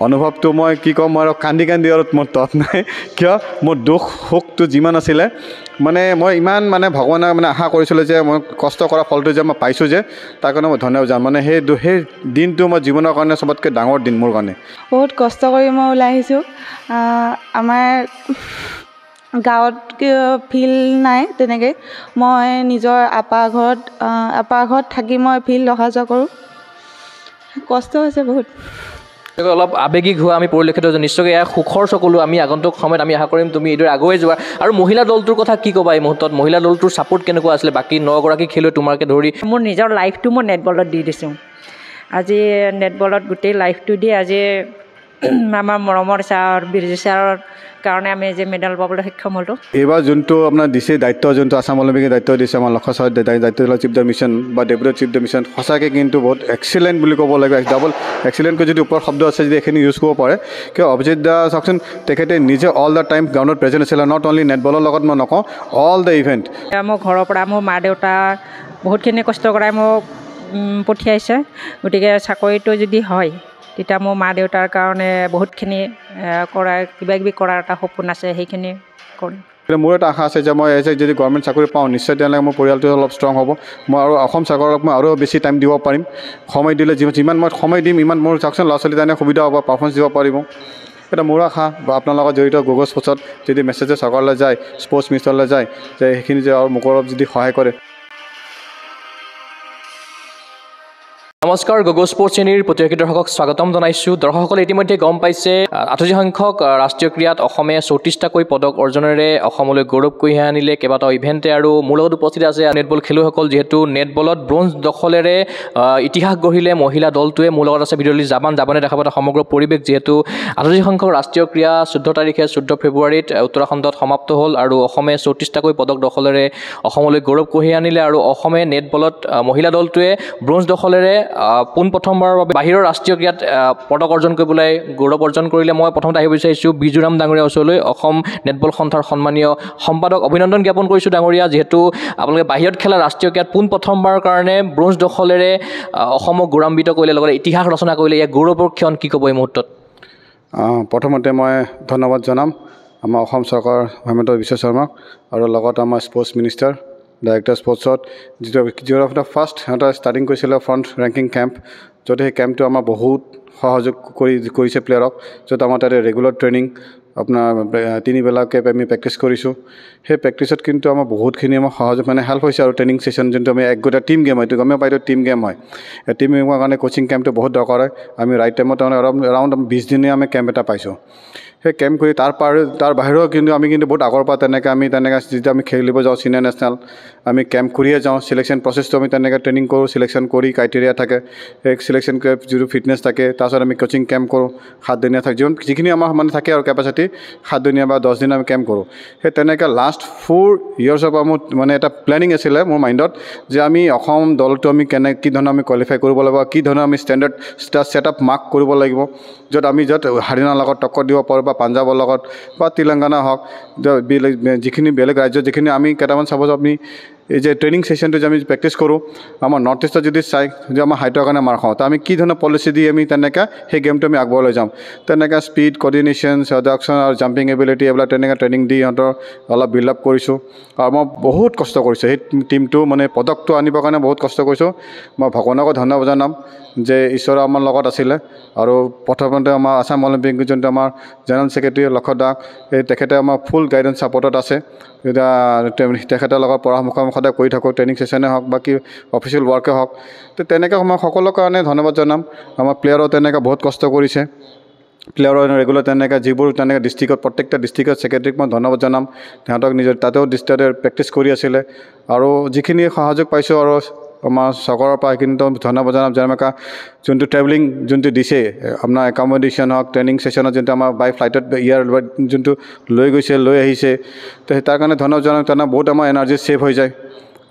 অনুভৱটো মই কি ক'ম মই কান্দি আৰু মোৰ তত নাই কিয় মোৰ দুখ সুখটো যিমান আছিলে মানে মই ইমান মানে ভগৱানক মানে আশা কৰিছিলোঁ যে মই কষ্ট কৰা ফলটো যে মই পাইছোঁ যে তাৰ কাৰণে মই ধন্যবাদ যাম মানে সেই দিনটো মই জীৱনৰ কাৰণে চবতকৈ ডাঙৰ দিন মোৰ কাৰণে বহুত কষ্ট কৰি মই ওলাই আহিছোঁ আমাৰ গাঁৱত ফিল্ড নাই তেনেকৈ মই নিজৰ আপাৰ ঘৰত থাকি মই ফিল্ড অহা যোৱা কৰোঁ কষ্ট হৈছে বহুত অলপ আৱেগিক হোৱা আমি পৰিলক্ষিত হৈছে নিশ্চয়কৈ এয়া সুখৰ চকুলো আমি আগন্তুক সময়ত আমি আশা কৰিম তুমি এইদৰে আগুৱাই যোৱা আৰু মহিলা দলটোৰ কথা কি ক'বা এই মুহূৰ্তত মহিলা দলটোৰ ছাপোৰ্ট কেনেকুৱা আছিলে বাকী 9 গৰাকী খেলুৱৈ তোমাকে ধৰি মোৰ নিজৰ লাইফটো মই নেটবলত দি দিছোঁ আজি নেটবলত গোটেই লাইফটো দি আজি আমাৰ মৰমৰ ছাৰ বিৰজু ছাৰৰ কাৰণে আমি যে মেডেল পাবলৈ সক্ষম হ'লোঁ এইবাৰ যোনটো আপোনাৰ দিছে দায়িত্ব যোনটো আছাম অলিম্পিকে দায়িত্ব দিছে আমাৰ লক্ষ্য ছাৰ দায়িত্ব চিফ দ্য মিছন বা ডেপুটি চিফ দ্য মিছন সঁচাকৈ কিন্তু বহুত এক্সিলেণ্ট বুলি ক'ব লাগিব ডাবল এক্সিলেণ্টকৈ যদি ওপৰ শব্দ আছে যদি এইখিনি ইউজ কৰিব পাৰে কিয় অভিজিত দা চাওকচোন তেখেতে নিজে অল দ্য টাইম গ্ৰাউণ্ডত প্ৰেজেণ্ট আছিলে নট অনলি নেটবলৰ লগত মই নকওঁ অল দ্য ইভেণ্ট মোৰ ঘৰৰ পৰা মোৰ মা দেউতা বহুতখিনি কষ্ট কৰাই মোক পঠিয়াইছে গতিকে চাকৰিটো যদি হয় তেতিয়া মোৰ মা দেউতাৰ কাৰণে বহুতখিনি কিবা কিবি কৰাৰ এটা সপোন আছে সেইখিনি কৰিম মোৰ এটা আশা আছে যে মই যদি গভৰ্ণমেণ্ট চাকৰি পাওঁ নিশ্চয় তেনেহ'লে মোৰ পৰিয়ালটো অলপ ষ্ট্ৰং হ'ব মই আৰু অসম চৰকাৰক মই আৰু বেছি টাইম দিব পাৰিম সময় দিলে যিমান মই সময় দিম ইমান মোৰ চাওকচোন ল'ৰা ছোৱালী কাৰণে সুবিধা হ'ব পাৰফৰ্মেঞ্চ দিব পাৰিব এটা মোৰ আশা বা আপোনাৰ লগত জড়িত গগৈ স্পৰ্টছত যদি মেছেজে চৰকাৰলৈ যায় স্পৰ্টছ মিনিষ্টাৰলৈ যায় যে সেইখিনি যে আৰু মোক অলপ যদি সহায় কৰে নমস্কাৰ গগৈ স্পৰ্টছ শ্ৰেণীৰ প্ৰতিযোগী দৰ্শকক স্বাগতম জনাইছোঁ দৰ্শকসকলে ইতিমধ্যে গম পাইছে ৮৮ সংখ্যক ৰাষ্ট্ৰীয় ক্ৰীড়াত অসমে ৩৪টাকৈ পদক অৰ্জনেৰে অসমলৈ গৌৰৱ কঢ়িয়াই আনিলে কেইবাটাও ইভেণ্টে আৰু মোৰ লগত উপস্থিত আছে নেটবল খেলুৱৈসকল যিহেতু নেটবলত ব্ৰঞ্জ দখলেৰে ইতিহাস গঢ়িলে মহিলা দলটোৱে মোৰ লগত আছে ভিডিঅ'লি জাবানে দেখাব এটা সমগ্ৰ পৰিৱেশ যিহেতু ৮৮ সংখ্যক ৰাষ্ট্ৰীয় ক্ৰীড়া ১৪ তাৰিখে ১৪ ফেব্ৰুৱাৰীত উত্তৰাখণ্ডত সমাপ্ত হ'ল আৰু অসমে ৩৪টাকৈ পদক দখলেৰে অসমলৈ গৌৰৱ কঢ়িয়াই আনিলে আৰু অসমে নেটবলত মহিলা দলটোৱে ব্ৰঞ্জ দখলেৰে পোনপ্ৰথমবাৰৰ বাবে বাহিৰৰ ৰাষ্ট্ৰীয় ক্ৰীড়াত পদক অৰ্জন কৰিবলৈ গৌৰৱ অৰ্জন কৰিলে মই প্ৰথমতে আহিব বিচাৰিছোঁ বিজুৰাম ডাঙৰীয়া ওচৰলৈ অসম নেটবল সন্থাৰ সন্মানীয় সম্পাদক অভিনন্দন জ্ঞাপন কৰিছোঁ ডাঙৰীয়া যিহেতু আপোনালোকে বাহিৰত খেলা ৰাষ্ট্ৰীয় ক্ৰীড়াত পোনপ্ৰথমবাৰৰ কাৰণে ব্ৰঞ্জ দখলেৰে অসমক গৌৰৱান্বিত কৰিলে লগতে ইতিহাস ৰচনা কৰিলে ইয়াৰ গৌৰৱৰ ক্ষণ কি ক'ব এই মুহূৰ্তত প্ৰথমতে মই ধন্যবাদ জনাম আমাৰ অসম চৰকাৰ হেমন্ত বিশ্ব শৰ্মাক আৰু লগত আমাৰ স্পৰ্টছ মিনিষ্টাৰ ডাইৰেক্টৰ স্পৰ্টছত যিটো অফ দ্য ফাৰ্ষ্ট সিহঁতে ষ্টাৰ্টিং কৰিছিলে ফ্ৰণ্ট ৰেংকিং কেম্প য'ত সেই কেম্পটো আমাৰ বহুত সহযোগ কৰিছে প্লেয়াৰক য'ত আমাৰ তাতে ৰেগুলাৰ ট্ৰেইনিং আপোনাৰ 3 বেলা কেম্প আমি প্ৰেক্টিছ কৰিছোঁ সেই প্ৰেক্টিছত কিন্তু আমাৰ বহুতখিনি আমাৰ সহযোগ মানে হেল্প হৈছে আৰু ট্ৰেইনিং ছেশ্যন যোনটো আমি একগোটা টিম গেম হয় এইটো গমেই পাই টিম গেম হয় টিম গেমৰ কাৰণে কোচিং কেম্পটো বহুত দৰকাৰ হয় আমি ৰাইট টাইমত এৰাউণ্ড 20 দিনে আমি কেম্প এটা পাইছোঁ সেই কেম্প কৰি তাৰ বাহিৰেও কিন্তু আমি কিন্তু বহুত আগৰ পৰা তেনেকৈ যেতিয়া আমি খেলিব যাওঁ চিনিয়ৰ নেশ্যনেল আমি কেম্প কৰিয়ে যাওঁ চিলেকশ্যন প্ৰচেছটো আমি তেনেকৈ ট্ৰেইনিং কৰোঁ চিলেকশ্যন কৰি ক্ৰাইটেৰিয়া থাকে সেই চিলেকশ্যন যিটো ফিটনেছ থাকে তাৰপিছত আমি কোচিং কেম্প কৰোঁ 7 দিনীয়া থাকে যিখিনি আমাৰ মানে থাকে আৰু কেপাচিটি 7 দিনীয়া বা 10 দিন আমি কেম্প কৰোঁ সেই তেনেকৈ লাষ্ট 4 ইয়াৰ্ছৰ পৰা মোৰ মানে এটা প্লেনিং আছিলে মোৰ মাইণ্ডত যে আমি অসম দলটো আমি কি ধৰণে আমি কোৱালিফাই কৰিব লাগিব কি ধৰণে আমি ষ্টেণ্ডাৰ্ড ছেটআপ মাৰ্ক কৰিব লাগিব য'ত হাৰিয়ানাৰ লগত টক্কৰ দিব পাৰোঁ বা পাঞ্জাৱৰ লগত বা তেলেংগানা হওক যিখিনি বেলেগ ৰাজ্যত যিখিনি আমি কেইটামান চাব আমি এই যে ট্ৰেইনিং ছেশ্যনটো যে আমি প্ৰেক্টিছ কৰোঁ আমাৰ নৰ্থ ইষ্টত যদি চাই যে আমাৰ হাইটৰ কাৰণে মাৰ খাওঁ তো আমি কি ধৰণৰ পলিচি দি আমি তেনেকৈ সেই গেমটো আমি আগবঢ়াই লৈ যাম তেনেকৈ স্পীড কৰ্ডিনেশ্যন ছেডাকশ্যন আৰু জাম্পিং এবিলিটি এইবিলাক তেনেকৈ ট্ৰেইনিং দি সিহঁতৰ অলপ বিল্ড আপ কৰিছোঁ আৰু মই বহুত কষ্ট কৰিছোঁ সেই টিমটো মানে পদকটো আনিবৰ কাৰণে বহুত কষ্ট কৰিছোঁ মই ভগৱানকো ধন্যবাদ জনাম যে ঈশ্বৰ আমাৰ লগত আছিলে আৰু প্ৰথমতে আমাৰ আছাম অলিম্পিক যোনটো আমাৰ জেনেৰেল ছেক্ৰেটাৰী লক্ষ্য দা তেখেতে আমাৰ ফুল গাইডেঞ্চ ছাপৰ্টত আছে এতিয়া তেখেতৰ লগত পৰামৰ্শ সদায় কৰি থাকোঁ ট্ৰেইনিং ছেশ্যনে হওক বা কি অফিচিয়েল ৱৰ্কে হওক তো তেনেকৈ মই সকলোৰ কাৰণে ধন্যবাদ জনাম আমাৰ প্লেয়াৰো তেনেকৈ বহুত কষ্ট কৰিছে প্লেয়াৰৰ ৰেগুলাৰ তেনেকৈ যিবোৰ তেনেকৈ ডিষ্ট্ৰিক্টত প্ৰত্যেকটা ডিষ্ট্ৰিক্টত ছেক্ৰেটাৰীক মই ধন্যবাদ জনাম সিহঁতক নিজৰ তাতেও ডিষ্ট্ৰিক্টতে প্ৰেক্টিছ কৰি আছিলে আৰু যিখিনি সহযোগ পাইছোঁ আৰু আমাৰ চৰকাৰৰ পৰা সেইখিনিতো ধন্যবাদ জনাম যেনেকৈ যোনটো ট্ৰেভেলিং যোনটো দিছে আপোনাৰ একমডেশ্যন হওক ট্ৰেইনিং ছেশ্যনত যোনটো আমাৰ বাই ফ্লাইটত যোনটো লৈ আহিছে তো তাৰ কাৰণে ধন্যবাদ জনাম তাৰমানে বহুত আমাৰ এনাৰ্জি ছেভ হৈ যায়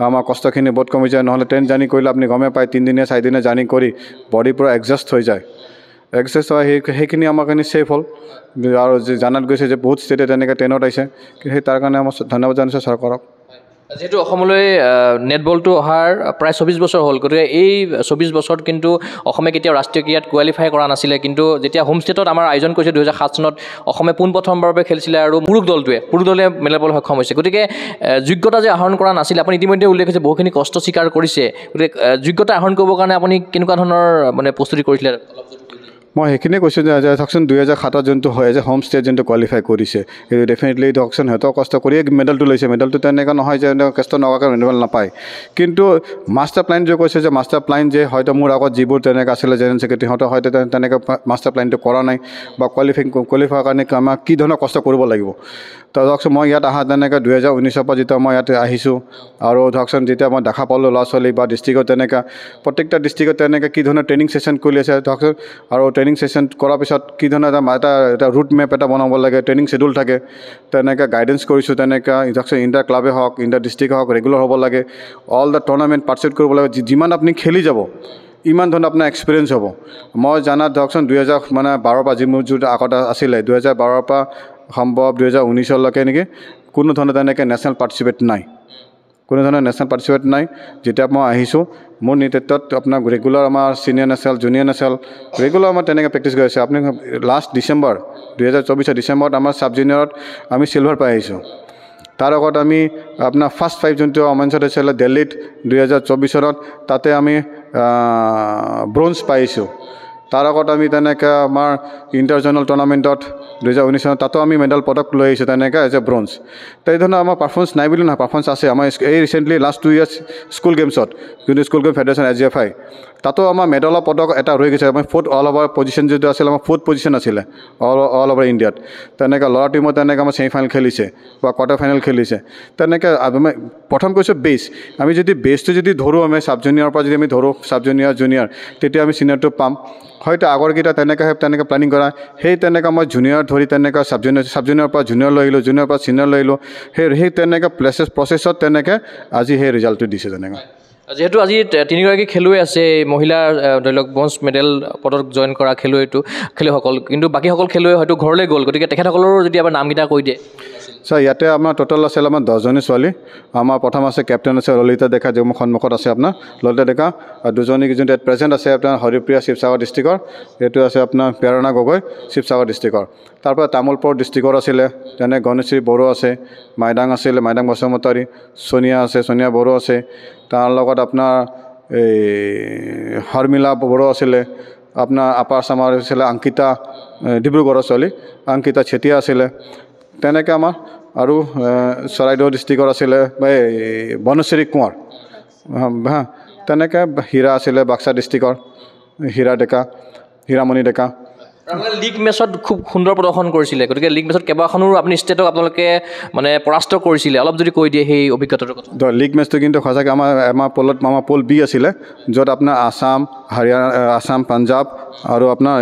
আমাৰ কষ্টখিনি বহুত কমি যায় নহ'লে ট্ৰেইন জাৰ্ণি কৰিলে আপুনি গমেই পায় 3 দিনীয়া 4 দিনীয়া জাৰ্ণি কৰি বডি পূৰা এডজাষ্ট হৈ যায় হয় সেইখিনি আমাৰ কাৰণে ছেফ হ'ল আৰু জানাত গৈছে যে বহুত ষ্টেটে তেনেকৈ ট্ৰেইনত আহিছে সেই তাৰ কাৰণে মই ধন্যবাদ জনাইছোঁ চৰকাৰক যেহেতু অসমলৈ নেটবলটো অহাৰ প্ৰায় 24 বছৰ হ'ল, গতিকে এই 24 বছৰত কিন্তু অসমে কেতিয়াও ৰাষ্ট্ৰীয় ক্ৰীড়াত কোৱালিফাই কৰা নাছিলে, কিন্তু যেতিয়া হোম ষ্টেটত আমাৰ আয়োজন কৰিছে 2007 চনত অসমে পোনপ্ৰথমবাৰৰ বাবে খেলিছিলে আৰু পুৰুষ দলে মেডেল পাবলৈ সক্ষম হৈছে। গতিকে যোগ্যতা যে আহৰণ কৰা নাছিলে, আপুনি ইতিমধ্যে উল্লেখ কৰিছে বহুখিনি কষ্ট স্বীকাৰ কৰিছে, গতিকে যোগ্যতা আহৰণ কৰিবৰ কাৰণে আপুনি কেনেকুৱা ধৰণৰ মানে প্ৰস্তুতি কৰিছিলে? মই সেইখিনিয়ে কৈছোঁ যে ধৰকচোন 2007 যোনটো হয় যে হোম ষ্টেট যোনটো কোৱালিফাই কৰিছে, সেইটো ডেফিনেটলি ধৰকচোন সিহঁতৰ কষ্ট কৰিয়ে মেডেলটো লৈছে। মেডেলটো তেনেকুৱা নহয় যে কষ্ট নকৰাকৈ মেডেল নাপায়, কিন্তু মাষ্টাৰ প্লেন যে কৈছে যে মাষ্টাৰ প্লেন যে হয়তো মোৰ আগত যিবোৰ তেনেকৈ আছিলে জেনেৰেল ছেক্ৰেটাৰী, সিহঁতৰ হয়তো তেনেকৈ মাষ্টাৰ প্লেনটো কৰা নাই বা কোৱালিফাইৰ কাৰণে আমাক কি ধৰণৰ কষ্ট কৰিব লাগিব। তো ধৰকচোন মই ইয়াত অহা তেনেকৈ 2019 পৰা যেতিয়া মই ইয়াতে আহিছোঁ, আৰু ধৰকচোন যেতিয়া মই দেখা পালোঁ ল'ৰা ছোৱালী বা ডিষ্ট্ৰিক্টত তেনেকৈ প্ৰত্যেকটা ডিষ্ট্ৰিক্টত তেনেকৈ কি ধৰণৰ ট্ৰেইনিং ছেশ্যন কৰি আছে ধৰকচোন, আৰু ট্ৰেইনিং ছেশ্যন কৰাৰ পিছত কি ধৰণৰ এটা ৰুট মেপ এটা বনাব লাগে, ট্ৰেইনিং শ্বেডিউল থাকে, তেনেকৈ গাইডেঞ্চ কৰিছোঁ। তেনেকৈ ধৰকচোন ইণ্টাৰ ক্লাবে হওক, ইণ্টাৰ ডিষ্ট্ৰিক্ট হওক, ৰেগুলাৰ হ'ব লাগে, অল দ্য টুৰ্ণামেণ্ট পাৰ্টিচিপেট কৰিব লাগে। যিমান আপুনি খেলি যাব ইমান ধৰণৰ আপোনাৰ এক্সপিৰিয়েঞ্চ হ'ব। মই জানাত ধৰকচোন 2012 পৰা মোৰ যোনটো আগত আছিলে 2012 পৰা সম্ভৱ 2019লৈকে নেকি কোনো ধৰণৰ তেনেকৈ নেশ্যনেল পাৰ্টিচিপেট নাই, কোনো ধৰণৰ নেশ্যনেল পাৰ্টিচিপেট নাই। যেতিয়া মই আহিছোঁ মোৰ নেতৃত্বত আপোনাৰ ৰেগুলাৰ আমাৰ senior national, junior national regular আমাৰ তেনেকৈ প্ৰেক্টিছ কৰি আছে। আপুনি লাষ্ট ডিচেম্বৰ 2024 ডিচেম্বৰত আমাৰ ছাব জুনিয়ৰত আমি চিলভাৰ পাই আহিছোঁ। তাৰ আগত আমি আপোনাৰ ফাৰ্ষ্ট 5 যোনটো অমেন্সত হৈছিলে দিল্লীত 2024 চনত, তাতে আমি ব্ৰঞ্জ পাইছোঁ। তাৰ আগত আমি তেনেকৈ আমাৰ ইণ্টাৰ জ'নেল টুৰ্ণামেণ্টত 2019 চনত তাতো আমি মেডেল পদক লৈ আহিছোঁ তেনেকৈ এজ এ ব্ৰঞ্জ। তো এই ধৰণৰ আমাৰ পাৰফৰ্মেঞ্চ নাই বুলি নহয়, পাৰফৰ্মেঞ্চ আছে। আমাৰ এই ৰিচেণ্টলি লাষ্ট 2 ইয়াৰ্ছ স্কুল গেমছত যোনটো স্কুল গেম ফেডাৰেশ্যন SGFI, তাতো আমাৰ মেডেলৰ পদক এটা ৰৈ গৈছে। আমাৰ 4th অল অভাৰ পজিশ্যন যিটো আছিলে, আমাৰ 4th পজিশ্যন আছিলে অল অভাৰ ইণ্ডিয়াত। তেনেকৈ ল'ৰা টিমত তেনেকৈ আমাৰ ছেমি ফাইনেল খেলিছে বা কোৱাৰ্টাৰ ফাইনেল খেলিছে। তেনেকৈ আমি প্ৰথম কৈছোঁ বেছ, আমি যদি বেছটো যদি ধৰোঁ, আমি ছাব জুনিয়ৰৰ পৰা যদি আমি ধৰোঁ ছাব জুনিয়ৰ জুনিয়ৰ, তেতিয়া আমি চিনিয়ৰটো পাম। হয়তো আগৰকেইটা তেনেকৈ প্লেনিং কৰা, সেই তেনেকৈ মই জুনিয়ৰ ধৰি তেনেকৈ ছাব জুনিয়ৰৰ পৰা জুনিয়ৰ লৈ আহিলোঁ, জুনিয়ৰৰ পৰা ছিনিয়ৰ লৈ আহিলোঁ। সেই তেনেকৈ প্ৰচেছত তেনেকৈ আজি সেই ৰিজাল্টটো দিছে। তেনেকৈ যিহেতু আজি 3গৰাকী খেলুৱৈ আছে, মহিলাৰ ধৰি লওক ব্ৰঞ্জ মেডেল পদক জইন কৰা খেলুৱৈসকল, কিন্তু বাকীসকল খেলুৱৈ হয়তো ঘৰলৈ গ'ল, গতিকে তেখেতসকলৰো যদি আমাৰ নামকেইটা কৈ দিয়ে। ছাৰ ইয়াতে আমাৰ টোটেল আছিল আমাৰ 10জনী ছোৱালী। আমাৰ প্ৰথম আছে কেপ্টেইন আছে ললিতা ডেকা, যি মোৰ সন্মুখত আছে আপোনাৰ ললিতা ডেকা, আৰু দুজনী যোনটো ইয়াত প্ৰেজেণ্ট আছে আপোনাৰ হৰিপ্ৰিয়া শিৱসাগৰ ডিষ্ট্ৰিক্টৰ, এইটো আছে আপোনাৰ প্ৰেৰণা গগৈ শিৱসাগৰ ডিষ্ট্ৰিক্টৰ। তাৰপৰা তামোলপুৰ ডিষ্ট্ৰিক্টৰ আছিলে যেনে গণেশী বড়ো আছে, মাইদাং আছিলে মাইদাং বসুমতাৰী, সোনিয়া আছে সোনিয়া বড়ো আছে, তাৰ লগত আপোনাৰ এই হৰমিলা বড়ো আছিলে, আপোনাৰ আপাৰ আছামৰ আছিলে অংকিতা, ডিব্ৰুগড়ৰ ছোৱালী অংকিতা চেতিয়া আছিলে। তেনেকৈ আমাৰ আৰু চৰাইদেউ ডিষ্ট্ৰিক্টৰ আছিলে এই বনশ্ৰী কোঁৱৰ, তেনেকৈ হীৰা আছিলে বাক্সা ডিষ্ট্ৰিক্টৰ হীৰা ডেকা, হীৰামণি ডেকা। লীগ মেচত খুব সুন্দৰ প্ৰদৰ্শন কৰিছিলে, গতিকে লীগ মেচত কেইবাখনো আপুনি ষ্টেটক আপোনালোকে মানে পৰাস্ত কৰিছিলে, অলপ যদি কৈ দিয়ে সেই অভিজ্ঞতাটোৰ কথা। লীগ মেচটো কিন্তু সঁচাকৈ আমাৰ পল বি আছিলে, য'ত আপোনাৰ আসাম, হাৰিয়ানা, আসাম, পাঞ্জাৱ আৰু আপোনাৰ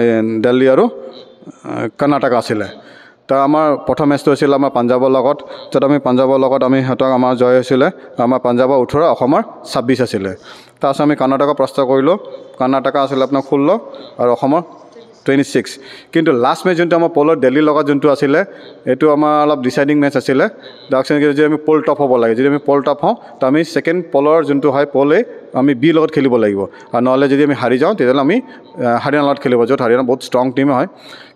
দিল্লী আৰু কৰ্ণাটকা আছিলে। তো আমাৰ প্ৰথম মেচটো হৈছিলে আমাৰ পাঞ্জাৱৰ লগত, য'ত আমি পাঞ্জাৱৰ লগত আমি সিহঁতক আমাৰ জয় হৈছিলে। আমাৰ পাঞ্জাৱৰ 18, অসমৰ 26 আছিলে। তাৰপাছত আমি কৰ্ণাটকা প্ৰস্তাৱ কৰিলোঁ, কৰ্ণাটকা আছিলে আপোনাৰ 16 আৰু অসমৰ 26। কিন্তু লাষ্ট মেচ যোনটো আমাৰ পলৰ দিল্লীৰ লগত যোনটো আছিলে, এইটো আমাৰ অলপ ডিচাইডিং মেচ আছিলে। ধৰকচোন যদি আমি পল টপ হ'ব লাগে, যদি আমি পল টপ হওঁ তো আমি ছেকেণ্ড পলৰ যোনটো হয় পলে আমি বি লগত খেলিব লাগিব, আৰু নহ'লে যদি আমি হাৰি যাওঁ তেতিয়াহ'লে আমি হাৰিয়ানাৰ লগত খেলিব, য'ত হাৰিয়ানা বহুত ষ্ট্ৰং টিম হয়।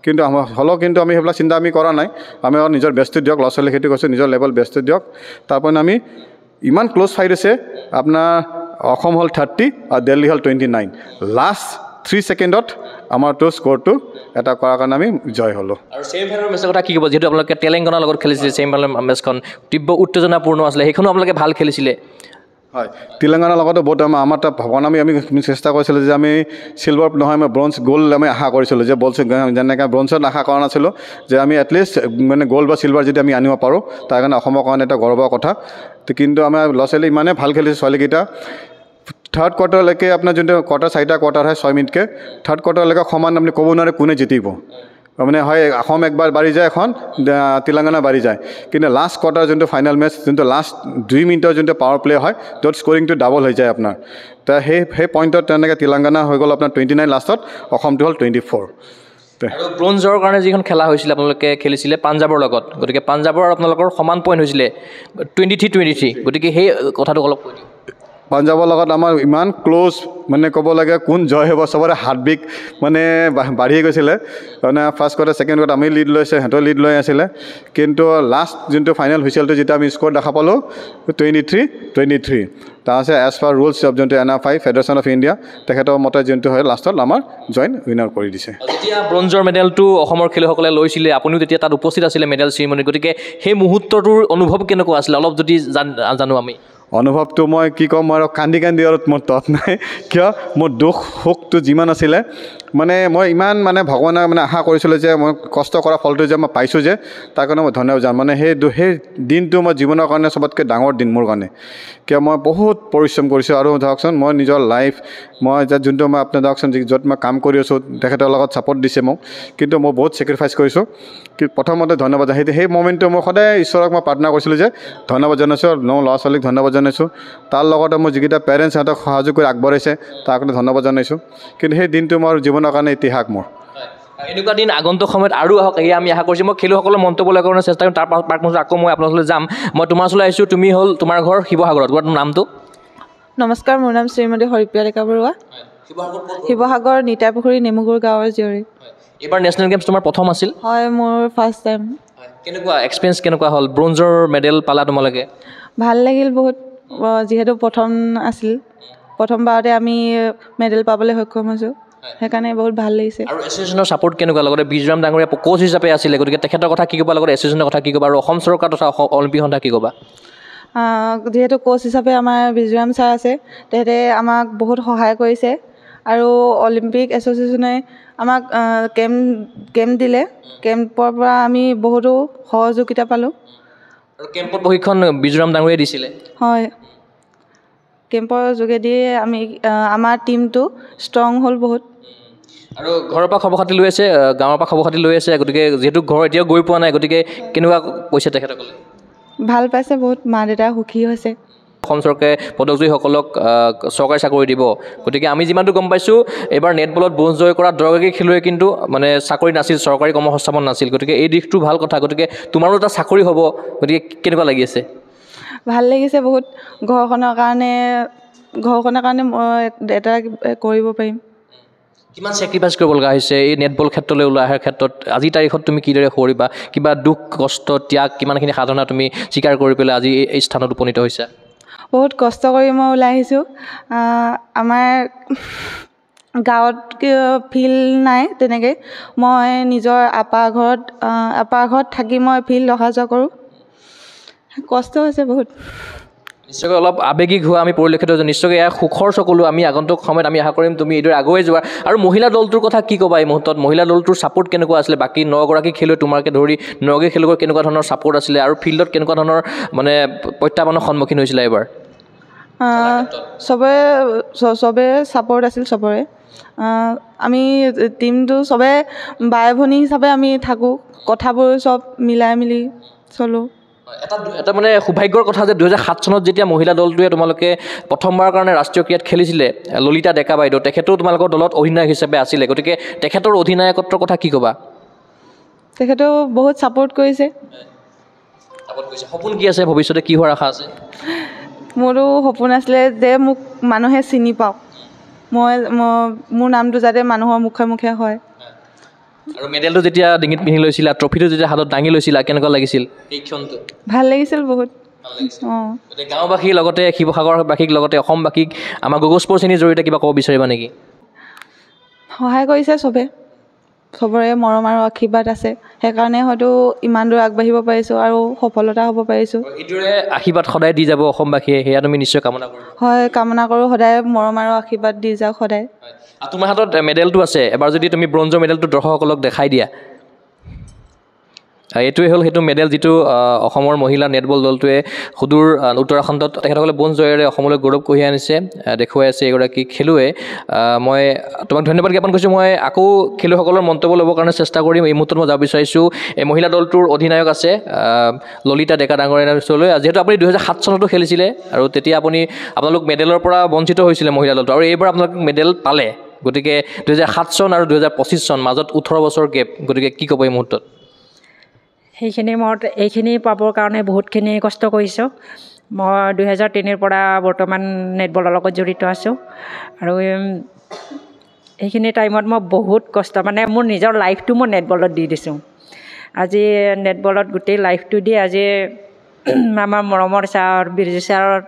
কিন্তু হ'লেও কিন্তু আমি সেইবিলাক চিন্তা আমি কৰা নাই, আমি নিজৰ বেষ্টটো দিয়ক, ল'ৰা ছোৱালী সেইটো কৈছোঁ নিজৰ লেভেল বেষ্টটো দিয়ক। তাৰপৰা আমি ইমান ক্ল'জ ফাইট আছে, আপোনাৰ অসম হ'ল 30 আৰু দিল্লী হ'ল 29, লাষ্ট 3 ছেকেণ্ডত আমাৰটো স্ক'ৰটো এটা কৰাৰ কাৰণে আমি জয় হ'লোঁ। আৰু ছেমি ফাইনেলৰ মেচৰ কথা কি ক'ব, যিহেতু আপোনালোকে তেলেংগানাৰ লগত খেলিছিলে, ছেমি ফাইনেলৰ মেচখন তীব্ৰ উত্তেজনাপূৰ্ণ আছিলে, সেইখনো আপোনালোকে ভাল খেলিছিলে। হয়, তেলেংগানাৰ লগতো বহুত আমাৰ তাত ভগৱান আমি চেষ্টা কৰিছিলোঁ যে আমি চিলভাৰ নহয় আমি ব্ৰঞ্জ গ'ল্ড আমি আশা কৰিছিলোঁ, যে যেনেকৈ ব্ৰঞ্জত আশা কৰা নাছিলোঁ, যে আমি এটলিষ্ট মানে গ'ল্ড বা চিলভাৰ যদি আমি আনিব পাৰোঁ তাৰ কাৰণে অসমৰ কাৰণে এটা গৌৰৱৰ কথা। কিন্তু আমাৰ ল'ৰা ছোৱালী ইমানেই ভাল খেলিছে ছোৱালীকেইটা, থাৰ্ড কোৱাৰ্টাৰলৈকে আপোনাৰ যোনটো চাৰিটা কোৱাৰ্টাৰ হয় 6 মিনিটকৈ, থাৰ্ড কোৱাৰ্টাৰলৈকে সমান আপুনি ক'ব নোৱাৰে কোনে জিতিব। মানে হয় অসম একবাৰ বাঢ়ি যায়, এখন তেলেংগানা বাঢ়ি যায়, কিন্তু লাষ্ট কোৱাৰ্টাৰ যোনটো ফাইনেল মেচ, যোনটো লাষ্ট 2 মিনিটৰ যোনটো পাৱাৰ প্লে হয়, য'ত স্ক'ৰিংটো ডাবল হৈ যায় আপোনাৰ, তো সেই পইণ্টত তেনেকৈ তেলেংগানা হৈ গ'ল আপোনাৰ 29 লাষ্টত, অসমটো হ'ল 24। আৰু ব্ৰঞ্জৰ কাৰণে যিখন খেলা হৈছিলে আপোনালোকে খেলিছিলে পাঞ্জাৱৰ লগত গতিকে পাঞ্জাৱৰ আপোনালোকৰ সমান পইণ্ট হৈছিলে 23-23 গতিকে সেই কথাটো অলপ কৈ দিয়ক পাঞ্জাৱৰ লগত আমাৰ ইমান ক্ল'জ মানে ক'ব লাগে কোন জয় হ'ব চবৰে হাৰ্টবিট মানে বাঢ়ি গৈছিলে মানে ফাৰ্ষ্ট কোৱাৰ্টাৰ ছেকেণ্ড কোৱাৰ্টাৰ আমি লিড লৈছে সিহঁতৰ লিড লৈ আছিলে কিন্তু লাষ্ট যোনটো ফাইনেল হুইচেলটো যেতিয়া আমি স্ক'ৰ দেখা পালোঁ 23-23 তাৰপিছত এজ পাৰ ৰুলছ অফ যোনটো NFI ফেডাৰেশ্যন অফ ইণ্ডিয়া তেখেতৰ মতে যোনটো হয় লাষ্টত আমাৰ জইণ্ট উইনাৰ কৰি দিছে যেতিয়া ব্ৰঞ্জৰ মেডেলটো অসমৰ খেলুৱৈসকলে লৈছিলে আপুনিও তেতিয়া তাত উপস্থিত আছিলে মেডেল চেৰিমনিত গতিকে সেই মুহূৰ্তটোৰ অনুভৱ কেনেকুৱা আছিলে অলপ যদি জানো আমি অনুভৱটো মই কি ক'ম মই আৰু কান্দি আৰু মোৰ তত নাই কিয় মোৰ দুখ সুখটো যিমান আছিলে মানে মই ইমান মানে ভগৱানক মানে আশা কৰিছিলোঁ যে মই কষ্ট কৰা ফলটো যে মই পাইছোঁ যে তাৰ কাৰণে মই ধন্যবাদ যাম মানে সেই দিনটো মই জীৱনৰ কাৰণে চবতকৈ ডাঙৰ দিন মোৰ কাৰণে কিয় মই বহুত পৰিশ্ৰম কৰিছোঁ আৰু ধৰকচোন মই নিজৰ লাইফ মই যোনটো মই আপোনাৰ ধৰকচোন য'ত মই কাম কৰি আছোঁ তেখেতৰ লগত ছাপৰ্ট দিছে মোক কিন্তু মই বহুত ছেক্ৰিফাইচ কৰিছোঁ কি প্ৰথমতে ধন্যবাদ সেই মমেণ্টটো মই সদায় ঈশ্বৰক মই প্ৰাৰ্থনা কৰিছিলোঁ যে ধন্যবাদ জনাইছোঁ আৰু ল'ৰা ছোৱালীক ধন্যবাদ জনাইছোঁ তাৰ লগতে মোৰ যিকেইটা পেৰেণ্টছ সিহঁতক সহযোগ কৰি আগবাঢ়িছে তাৰ কাৰণে ধন্যবাদ জনাইছোঁ কিন্তু সেই দিনটো মোৰ জীৱনৰ কাৰণে ইতিহাস মোৰ এনেকুৱা দিন আগন্তুক সময়ত আৰু আহক এয়া আমি আশা কৰিছোঁ মই খেলুৱৈসকলৰ মন্তব্য ল'বৰ কাৰণে চেষ্টা কৰিম তাৰ পাছত আকৌ মই আপোনাৰ ওচৰলৈ যাম মই তোমাৰ ওচৰলৈ আহিছোঁ তুমি হ'ল তোমাৰ ঘৰ শিৱসাগৰত তোমাৰ নামটো নমস্কাৰ মোৰ নাম শ্ৰীমতী হৰিপ্ৰিয়া ডেকা বৰুৱা শিৱসাগৰ নিতাইপুখুৰী নেমুগুৰি গাঁৱৰ জীয়ৰী এইবাৰ নেশ্যনেল গেমছ তোমাৰ প্ৰথম আছিল হয় মোৰ ফাৰ্ষ্ট টাইম কেনেকুৱা এক্সপিৰিয়েঞ্চ কেনেকুৱা হ'ল ব্ৰঞ্জৰ মেডেল পালা তোমালোকে ভাল লাগিল বহুত যিহেতু প্ৰথম আছিল প্ৰথমবাৰতে আমি মেডেল পাবলৈ সক্ষম হৈছোঁ সেইকাৰণে বহুত ভাল লাগিছে আৰু এছ'চিয়েশ্যনৰ ছাপোৰ্ট কেনেকুৱা লগতে বিজৰাম ডাঙৰীয়া কোচ হিচাপে আছিলে গতিকে তেখেতৰ কথা কি ক'বা লগতে এছ'চিয়েশ্যনৰ কথা কি ক'বা আৰু অসম চৰকাৰ তথা অলিম্পিক সন্থা কি ক'বা যিহেতু কোচ হিচাপে আমাৰ বিজুৰাম ছাৰ আছে তেখেতে আমাক বহুত সহায় কৰিছে আৰু অলিম্পিক এছ'চিয়েশ্যনে আমাক কেম্প দিলে কেম্পৰ পৰা আমি বহুতো সহযোগিতা পালোঁ আৰু কেম্পত প্ৰশিক্ষণ বিজুৰাম ডাঙৰীয়াই দিছিলে হয় কেম্পৰ যোগেদি আমি আমাৰ টীমটো ষ্ট্ৰং হ'ল বহুত আৰু ঘৰৰ পৰা খবৰ খাতি লৈ আছে গাঁৱৰ পৰা খবৰ খাতি লৈ আছে গতিকে যিহেতু ঘৰ এতিয়াও গৈ পোৱা নাই গতিকে কেনেকুৱা কৈছে তেখেতসকলে ভাল পাইছে বহুত মা দেউতা সুখী হৈছে অসম চৰকাৰে পদকজয়ীসকলক চৰকাৰী চাকৰি দিব গতিকে আমি যিমানটো গম পাইছোঁ এইবাৰ নেটবলত ব্ৰঞ্জ জয় কৰা 10গৰাকী খেলুৱৈ কিন্তু মানে চাকৰি নাছিল চৰকাৰী কৰ্মসংস্থাপন নাছিল গতিকে এই দিশটো ভাল কথা গতিকে তোমাৰো এটা চাকৰি হ'ব গতিকে কেনেকুৱা লাগি আছে ভাল লাগিছে বহুত ঘৰখনৰ কাৰণে মই এটা কৰিব পাৰিম কিমান ছেক্ৰিফাইচ কৰিব লগা হৈছে এই নেটবল ক্ষেত্ৰলৈ ওলাই অহাৰ ক্ষেত্ৰত আজিৰ তাৰিখত তুমি কিদৰে কৰিবা কিবা দুখ কষ্ট ত্যাগ কিমানখিনি সাধনা তুমি স্বীকাৰ কৰি পেলাই আজি এই স্থানত উপনীত হৈছা বহুত কষ্ট কৰি মই ওলাই আহিছোঁ আমাৰ গাঁৱত ফিল্ড নাই তেনেকৈ মই নিজৰ আপাৰ ঘৰত থাকি মই ফিল্ড অহা যোৱা কৰোঁ কষ্ট হৈছে বহুত নিশ্চয়কৈ অলপ আৱেগিক হোৱা আমি পৰিলক্ষিত হৈছোঁ নিশ্চয়কৈ এয়া সুখৰ চকুলো আমি আগন্তুক সময়ত আমি আশা কৰিম তুমি এইদৰে আগুৱাই যোৱা আৰু মহিলা দলটোৰ কথা কি ক'বা এই মুহূৰ্তত মহিলা দলটোৰ ছাপোৰ্ট কেনেকুৱা আছিলে বাকী 9গৰাকী খেলুৱৈ তোমাকে ধৰি 9গৰাকী খেলুৱৈৰ কেনেকুৱা ধৰণৰ ছাপোৰ্ট আছিলে আৰু ফিল্ডত কেনেকুৱা ধৰণৰ মানে প্ৰত্যাহ্বানৰ সন্মুখীন হৈছিলে এইবাৰ চবে ছাপোৰ্ট আছিল চবৰে আমি টীমটো চবে বাই ভনী হিচাপে আমি থাকোঁ কথাবোৰ চব মিলাই মিলি চলোঁ এটা মানে সৌভাগ্যৰ কথা যে 2007 চনত যেতিয়া মহিলা দলটোৱে তোমালোকে প্ৰথমবাৰৰ কাৰণে ৰাষ্ট্ৰীয় ক্ৰীড়াত খেলিছিলে ললিতা ডেকা বাইদেউ তেখেতেও তোমালোকৰ দলত অধিনায়ক হিচাপে আছিলে গতিকে তেখেতৰ অধিনায়কত্বৰ কথা কি ক'বা তেখেতেও বহুত ছাপোৰ্ট কৰিছে সপোন কি আছে ভৱিষ্যতে কি হোৱাৰ আশা আছে মোৰো সপোন আছিলে যে মোক মানুহে চিনি পাওক মোৰ নামটো যাতে মানুহৰ মুখে মুখে হয় আৰু মেডেলটো যেতিয়া ডিঙিত পিন্ধি লৈছিলা ট্ৰফিটো যেতিয়া হাতত দাঙি লৈছিলা কেনেকুৱা লাগিছিল এই ক্ষণটো ভাল লাগিছিল বহুত গাঁওবাসীৰ লগতে শিৱসাগৰবাসীক লগতে অসমবাসীক আমাৰ গগৈ স্পৰ্টছ চেনেলৰ জৰিয়তে কিবা ক'ব বিচাৰিবা নেকি সহায় কৰিছে চবৰে মৰম আৰু আশীৰ্বাদ আছে সেইকাৰণে হয়তো ইমান দূৰ আগবাঢ়িব পাৰিছোঁ আৰু সফলতা হ'ব পাৰিছোঁ এইদৰে আশীৰ্বাদ সদায় দি যাব অসমবাসীয়ে সেয়া তুমি নিশ্চয় কামনা কৰিবা হয় কামনা কৰোঁ সদায় মৰম আৰু আশীৰ্বাদ দি যাওক সদায় তোমাৰ হাতত মেডেলটো আছে এবাৰ যদি তুমি ব্ৰঞ্জৰ মেডেলটো দৰ্শকসকলক দেখাই দিয়া এইটোৱে হ'ল সেইটো মেডেল যিটো অসমৰ মহিলা নেটবল দলটোৱে সুদূৰ উত্তৰাখণ্ডত তেখেতসকলে ব্ৰঞ্জ জয়েৰে অসমলৈ গৌৰৱ কঢ়িয়াই আনিছে দেখুৱাই আছে এগৰাকী খেলুৱৈ মই তোমাক ধন্যবাদ জ্ঞাপন কৰিছোঁ মই আকৌ খেলুৱৈসকলৰ মন্তব্য ল'বৰ কাৰণে চেষ্টা কৰিম এই মুহূৰ্তত মই যাব বিচাৰিছোঁ এই মহিলা দলটোৰ অধিনায়ক আছে ললিতা ডেকা ডাঙৰীয়াৰ ওচৰলৈ যিহেতু আপুনি 2007 চনতো খেলিছিলে আৰু তেতিয়া আপোনালোক মেডেলৰ পৰা বঞ্চিত হৈছিলে মহিলা দলটো আৰু এইবাৰ আপোনালোক মেডেল পালে গতিকে 2007 চন আৰু 2025 চন মাজত 18 বছৰ গেপ গতিকে কি ক'ব এই মুহূৰ্তত সেইখিনি মই এইখিনি পাবৰ কাৰণে বহুতখিনি কষ্ট কৰিছোঁ মই 2003 পৰা বৰ্তমান নেটবলৰ লগত জড়িত আছোঁ আৰু এইখিনি টাইমত মই বহুত কষ্ট মানে মোৰ নিজৰ লাইফটো মই নেটবলত দি দিছোঁ আজি নেটবলত গোটেই লাইফটো দি আজি আমাৰ মৰমৰ ছাৰ বিৰজু ছাৰৰ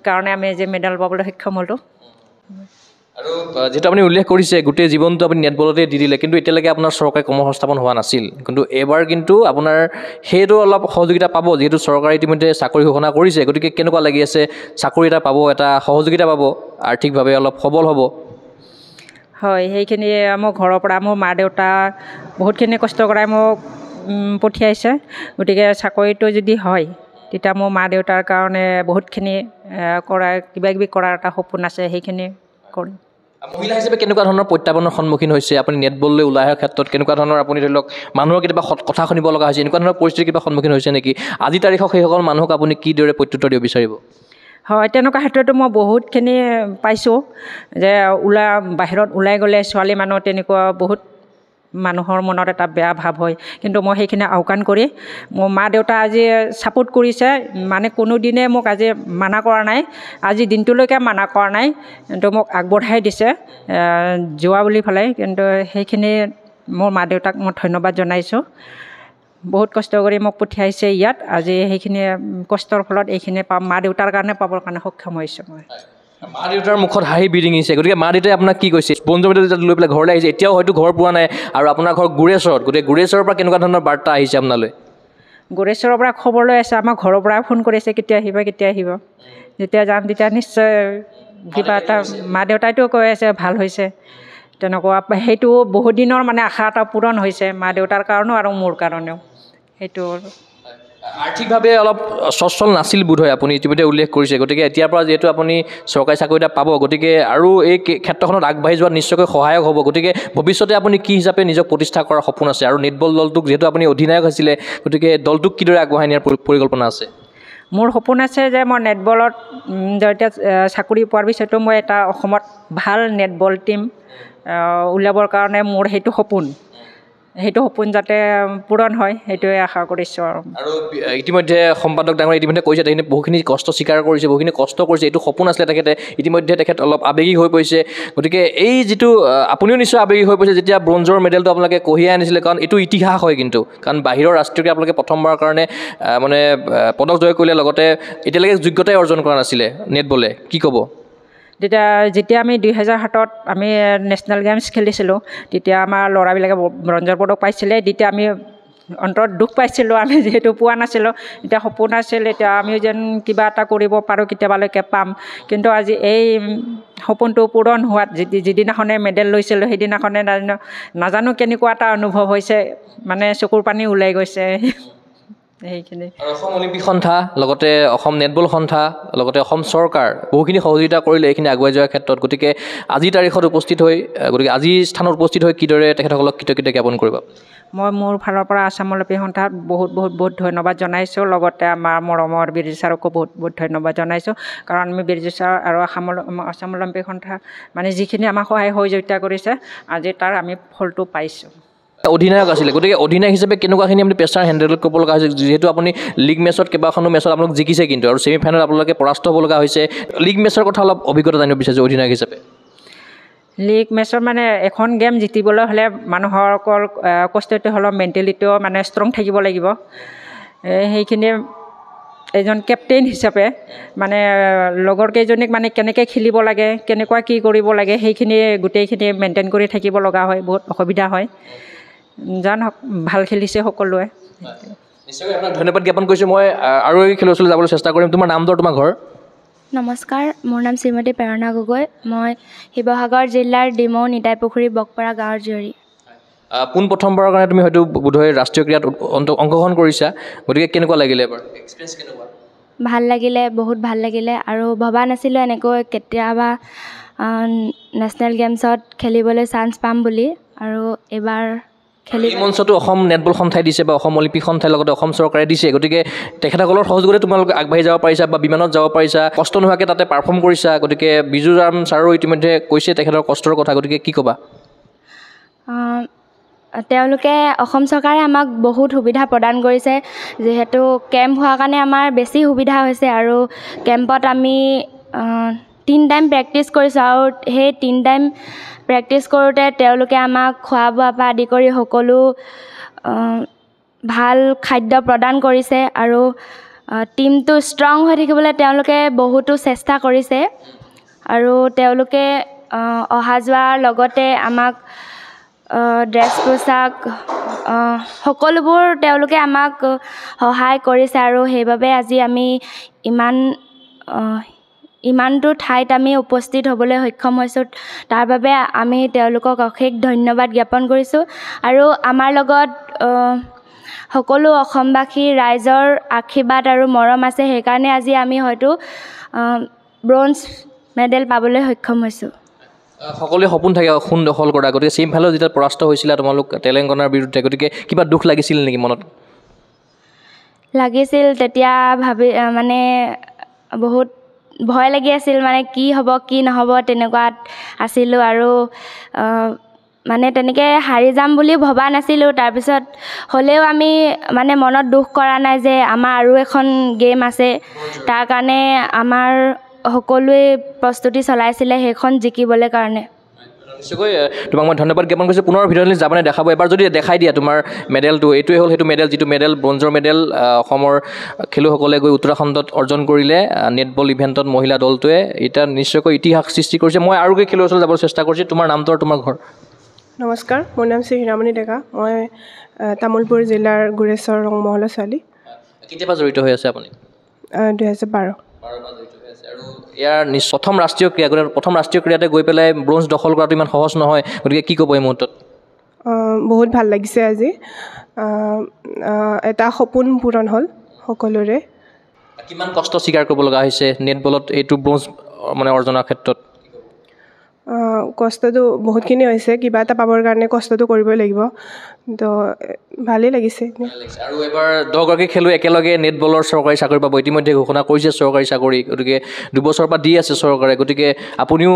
কাৰণে আমি যে মেডেল পাবলৈ সক্ষম হ'লোঁ আৰু যেটা আপুনি উল্লেখ কৰিছে গোটেই জীৱনটো আপুনি নেটবলতে দি দিলে কিন্তু এতিয়ালৈকে আপোনাৰ চৰকাৰী কৰ্মসংস্থাপন হোৱা নাছিল কিন্তু এবাৰ কিন্তু আপোনাৰ সেইটো অলপ সহযোগিতা পাব যেহেতু চৰকাৰে ইতিমধ্যে চাকৰি ঘোষণা কৰিছে গতিকে কেনেকুৱা লাগি আছে চাকৰি এটা পাব এটা সহযোগিতা পাব আৰ্থিকভাৱে অলপ সবল হ'ব হয় সেইখিনি মোৰ ঘৰৰ পৰা মোৰ মা দেউতা বহুতখিনি কষ্ট কৰাই মোক পঠিয়াইছে গতিকে চাকৰিটো যদি হয় তেতিয়া মোৰ মা দেউতাৰ কাৰণে বহুতখিনি কৰা কিবা কিবি কৰাৰ এটা সপোন আছে সেইখিনি কৰিম মহিলা হিচাপে কেনেকুৱা ধৰণৰ প্ৰত্যাহ্বানৰ সন্মুখীন হৈছে আপুনি নেটবললৈ ওলাই অহাৰ ক্ষেত্ৰত কেনেকুৱা ধৰণৰ আপুনি ধৰি লওক মানুহৰ কেতিয়াবা কথা শুনিব লগা হৈছে এনেকুৱা ধৰণৰ পৰিস্থিতিৰ কিবা সন্মুখীন হৈছে নেকি আজি তাৰিখত সেইসকল মানুহক আপুনি কিদৰে প্ৰত্যুত্তৰ দিব বিচাৰিব হয় তেনেকুৱা ক্ষেত্ৰতো মই বহুতখিনি পাইছোঁ যে বাহিৰত ওলাই গ'লে ছোৱালী মানুহ তেনেকুৱা বহুত মানুহৰ মনত এটা বেয়া ভাৱ হয় কিন্তু মই সেইখিনি আওকাণ কৰি মোৰ মা দেউতা আজি ছাপোৰ্ট কৰিছে মানে কোনোদিনে মোক আজি মানা কৰা নাই আজি দিনটোলৈকে মানা কৰা নাই কিন্তু মোক আগবঢ়াই দিছে যোৱা বুলি ফালে কিন্তু সেইখিনি মোৰ মা দেউতাক মই ধন্যবাদ জনাইছোঁ বহুত কষ্ট কৰি মোক পঠিয়াইছে ইয়াত আজি সেইখিনি কষ্টৰ ফলত এইখিনি মা দেউতাৰ কাৰণে পাবৰ কাৰণে সক্ষম হৈছোঁ মই মা দেউতাৰ মুখত হাঁহি বিৰিঙিছে গতিকে মা দেউতাই আপোনাক কি কৈছে স্পঞ্জ মেডেল লৈ পেলাই ঘৰলৈ আহিছে এতিয়াও হয়তো ঘৰ পোৱা নাই আৰু আপোনাৰ ঘৰ গুৰেশ্বৰত গতিকে গুৰেশ্বৰৰ পৰা কেনেকুৱা ধৰণৰ বাৰ্তা আহিছে আপোনালৈ গুৰেশ্বৰৰ পৰা খবৰ লৈ আছে আমাৰ ঘৰৰ পৰা ফোন কৰিছে কেতিয়া আহিব যেতিয়া যাম তেতিয়া নিশ্চয় কিবা এটা মা দেউতাইতো কৈ আছে ভাল হৈছে তেনেকুৱা সেইটো বহুত দিনৰ মানে আশা এটা পূৰণ হৈছে মা দেউতাৰ কাৰণেও আৰু মোৰ কাৰণেও সেইটো আৰ্থিকভাৱে অলপ সচ্ছল নাছিল বোধ হয় আপুনি ইতিমধ্যে উল্লেখ কৰিছে গতিকে এতিয়াৰ পৰা যিহেতু আপুনি চৰকাৰী চাকৰি এটা পাব গতিকে আৰু এই ক্ষেত্ৰখনত আগবাঢ়ি যোৱাত নিশ্চয়কৈ সহায়ক হ'ব গতিকে ভৱিষ্যতে আপুনি কি হিচাপে নিজক প্ৰতিষ্ঠা কৰাৰ সপোন আছে আৰু নেটবল দলটোক যিহেতু আপুনি অধিনায়ক আছিলে গতিকে দলটোক কিদৰে আগবঢ়াই নিয়াৰ পৰিকল্পনা আছে মোৰ সপোন আছে যে মই নেটবলত যেতিয়া চাকৰি পোৱাৰ পিছতো মই এটা অসমত ভাল নেটবল টীম উলিয়াবৰ কাৰণে মোৰ সেইটো সপোন যাতে পূৰণ হয় সেইটোৱে আশা কৰিছোঁ আৰু ইতিমধ্যে সম্পাদক ডাঙৰ ইতিমধ্যে কৈছে তেখেতে বহুখিনি কষ্ট স্বীকাৰ কৰিছে বহুখিনি কষ্ট কৰিছে এইটো সপোন আছিলে ইতিমধ্যে তেখেত অলপ আৱেগিক হৈ পৰিছে গতিকে এই যিটো আপুনিও নিশ্চয় আৱেগিক হৈ পৰিছে যেতিয়া ব্ৰঞ্জৰ মেডেলটো আপোনালোকে কঢ়িয়াই আনিছিলে কাৰণ এইটো ইতিহাস হয় কিন্তু কাৰণ বাহিৰৰ ৰাষ্ট্ৰীয়কে আপোনালোকে প্ৰথমবাৰৰ কাৰণে মানে পদক জয় কৰিলে লগতে এতিয়ালৈকে যোগ্যতাই অৰ্জন কৰা নাছিলে নেটবলে কি ক'ব যেতিয়া আমি 2007 আমি নেশ্যনেল গেমছ খেলিছিলোঁ তেতিয়া আমাৰ ল'ৰাবিলাকে ব্ৰঞ্জৰ পদক পাইছিলে তেতিয়া আমি অন্তৰত দুখ পাইছিলোঁ আমি যিহেতু পোৱা নাছিলোঁ এতিয়া সপোন আছিল এতিয়া আমিও যেন কিবা এটা কৰিব পাৰোঁ কেতিয়াবালৈকে পাম কিন্তু আজি এই সপোনটো পূৰণ হোৱাত যিদিনাখনে মেডেল লৈছিলোঁ সেইদিনাখনে নাজানো কেনেকুৱা এটা অনুভৱ হৈছে মানে চকুৰ পানী ওলাই গৈছে সেইখিনি অসম অলিম্পিক সন্থা লগতে অসম নেটবল সন্থা লগতে অসম চৰকাৰ বহুখিনি সহযোগিতা কৰিলে এইখিনি আগুৱাই যোৱাৰ ক্ষেত্ৰত গতিকে আজিৰ তাৰিখত উপস্থিত হৈ গতিকে আজিৰ স্থানত উপস্থিত হৈ কিদৰে তেখেতসকলক কৃতজ্ঞতা জ্ঞাপন কৰিব মই মোৰ ফালৰ পৰা আসাম অলিম্পিক সন্থাত বহুত ধন্যবাদ জনাইছোঁ লগতে আমাৰ মৰমৰ বিৰজু ছাৰকো বহুত ধন্যবাদ জনাইছোঁ কাৰণ আমি বিৰজু ছাৰ আৰু আসাম অলিম্পিক সন্থা মানে যিখিনি আমাক সহায় সহযোগিতা কৰিছে আজি তাৰ আমি ফলটো পাইছোঁ অধিনায়ক আছিলে গতিকে অধিনায়ক হিচাপে কেনেকুৱাখিনি আপুনি প্ৰেছাৰ হেণ্ডেল কৰিব লগা হৈছে যিহেতু আপুনি লীগ মেচত কেইবাখনো মেচত আপোনালোক জিকিছে কিন্তু আৰু ছেমি ফাইনেলত আপোনালোকে পৰাস্ত হ'ব লগা হৈছে লীগ মেচৰ কথা অলপ অভিজ্ঞতা জানিব বিচাৰিছোঁ অধিনায়ক হিচাপে লীগ মেচত মানে এখন গেম জিকিবলৈ হ'লে মানুহৰ অকল কষ্টটো হ'লেও মেণ্টেলিটিও মানে ষ্ট্ৰং থাকিব লাগিব সেইখিনি এজন কেপ্টেইন হিচাপে মানে লগৰ কেইজনীক মানে কেনেকৈ খেলিব লাগে কেনেকুৱা কি কৰিব লাগে সেইখিনি গোটেইখিনি মেইনটেইন কৰি থাকিব লগা হয় বহুত অসুবিধা হয় জান ভাল খেলিছে সকলোৱে নিশ্চয় আপোনাক ধন্যবাদ জ্ঞাপন কৰিছোঁ মই আৰু এই খেলৰ ওচৰলৈ যাবলৈ চেষ্টা কৰিম তোমাৰ নামটো তোমাৰ ঘৰ নমস্কাৰ মোৰ নাম শ্ৰীমতী প্ৰেৰণা গগৈ মই শিৱসাগৰ জিলাৰ ডিমৌ নিতাই পুখুৰী বকপাৰা গাঁৱৰ জীয়ৰী পোন প্ৰথমবাৰৰ কাৰণে তুমি হয়তো বোধহয় ৰাষ্ট্ৰীয় ক্ৰীড়াত অংশগ্ৰহণ কৰিছা গতিকে কেনেকুৱা লাগিলে এবাৰ এক্সপিৰিয়েঞ্চ কেনেকুৱা ভাল লাগিলে বহুত ভাল লাগিলে আৰু ভবা নাছিলোঁ এনেকৈ কেতিয়াবা নেশ্যনেল গেমছত খেলিবলৈ চান্স পাম বুলি আৰু এইবাৰ এই মঞ্চটো অসম নেটবল সন্থাই দিছে বা অসম অলিম্পিক সন্থাৰ লগতে অসম চৰকাৰে দিছে, গতিকে তেখেতসকলৰ সহযোগতে তোমালোকে আগবাঢ়ি যাব পাৰিছা বা বিমানত যাব পাৰিছা, কষ্ট নোহোৱাকৈ তাতে পাৰফৰ্ম কৰিছা। গতিকে বিজুৰাম ছাৰো ইতিমধ্যে কৈছে তেখেতৰ কষ্টৰ কথা, গতিকে কি ক'বা? তেওঁলোকে অসম চৰকাৰে আমাক বহুত সুবিধা প্ৰদান কৰিছে, যিহেতু কেম্প হোৱাৰ কাৰণে আমাৰ বেছি সুবিধা হৈছে। আৰু কেম্পত আমি 3 টাইম প্ৰেক্টিছ কৰিছোঁ, আৰু সেই 3 টাইম প্ৰেক্টিছ কৰোঁতে তেওঁলোকে আমাক খোৱা বোৱাৰ পৰা আদি কৰি সকলো ভাল খাদ্য প্ৰদান কৰিছে। আৰু টিমটো ষ্ট্ৰং হৈ থাকিবলৈ তেওঁলোকে বহুতো চেষ্টা কৰিছে। আৰু তেওঁলোকে অহা যোৱাৰ লগতে আমাক ড্ৰেছ পোছাক সকলোবোৰ তেওঁলোকে আমাক সহায় কৰিছে। আৰু সেইবাবে আজি আমি ইমানটো ঠাইত আমি উপস্থিত হ'বলৈ সক্ষম হৈছোঁ। তাৰ বাবে আমি তেওঁলোকক অশেষ ধন্যবাদ জ্ঞাপন কৰিছোঁ। আৰু আমাৰ লগত সকলো অসমবাসী ৰাইজৰ আশীৰ্বাদ আৰু মৰম আছে, সেইকাৰণে আজি আমি হয়তো ব্ৰঞ্জ মেডেল পাবলৈ সক্ষম হৈছোঁ। সকলোৱে সপোন থাকে সোণ দখল কৰা, গতিকে ছেমি ফাইনেলত যেতিয়া পৰাস্ত হৈছিলা তোমালোক তেলেংগানাৰ বিৰুদ্ধে, গতিকে কিবা দুখ লাগিছিল নেকি মনত? লাগিছিল, তেতিয়া মানে বহুত ভয় লাগি আছিল, মানে কি হ'ব কি নহ'ব তেনেকুৱাত আছিলোঁ। আৰু মানে তেনেকৈ হাৰি যাম বুলি ভবা নাছিলোঁ। তাৰপিছত হ'লেও আমি মানে মনত দুখ কৰা নাই যে আমাৰ আৰু এখন গেম আছে, তাৰ কাৰণে আমাৰ সকলোৱে প্ৰস্তুতি চলাইছিলে সেইখন জিকিবলৈ কাৰণে। নিশ্চয়কৈ তোমাক মই ধন্যবাদ জ্ঞাপন কৰিছোঁ। পুনৰ ভিডিঅ'লৈ যাবলৈ দেখাব, এবাৰ যদি দেখাই দিয়া তোমাৰ মেডেলটো, এইটোৱে হ'ল সেইটো মেডেল, যিটো মেডেল ব্ৰঞ্জৰ মেডেল অসমৰ খেলুৱৈসকলে গৈ উত্তৰাখণ্ডত অৰ্জন কৰিলে নেটবল ইভেণ্টত মহিলা দলটোৱে। এতিয়া নিশ্চয়কৈ ইতিহাস সৃষ্টি কৰিছে। মই আৰু খেলুৱৈৰ ওচৰলৈ যাবলৈ চেষ্টা কৰিছোঁ। তোমাৰ নামটো আৰু তোমাৰ ঘৰ? নমস্কাৰ, মোৰ নাম শ্ৰী হীৰামণি ডেকা। মই তামোলপুৰ জিলাৰ গুৰেশ্বৰ ৰংমহলৰ ছোৱালী। কেতিয়াবা জড়িত হৈ আছে আপুনি? 2012। আৰু ইয়াৰ প্ৰথম ৰাষ্ট্ৰীয় ক্ৰীড়া, গতিকে প্ৰথম ৰাষ্ট্ৰীয় ক্ৰীড়াতে গৈ পেলাই ব্ৰঞ্জ দখল কৰাটো ইমান সহজ নহয়, গতিকে কি ক'ব এই মুহূৰ্তত? বহুত ভাল লাগিছে আজি। এটা সপোন পূৰণ হ'ল সকলোৰে। কিমান কষ্ট স্বীকাৰ কৰিব লগা হৈছে নেটবলত এইটো ব্ৰঞ্জ মানে অৰ্জনৰ ক্ষেত্ৰত? কষ্টটো বহুতখিনি হৈছে, কিবা এটা পাবৰ কাৰণে কষ্টটো কৰিবই লাগিব, তো ভালেই লাগিছে। আৰু এবাৰ 10গৰাকী খেলুৱৈ একেলগে নেটবলৰ চৰকাৰী চাকৰি পাব, ইতিমধ্যে ঘোষণা কৰিছে চৰকাৰী চাকৰি, গতিকে 2 বছৰৰ পৰা দি আছে চৰকাৰে। গতিকে আপুনিও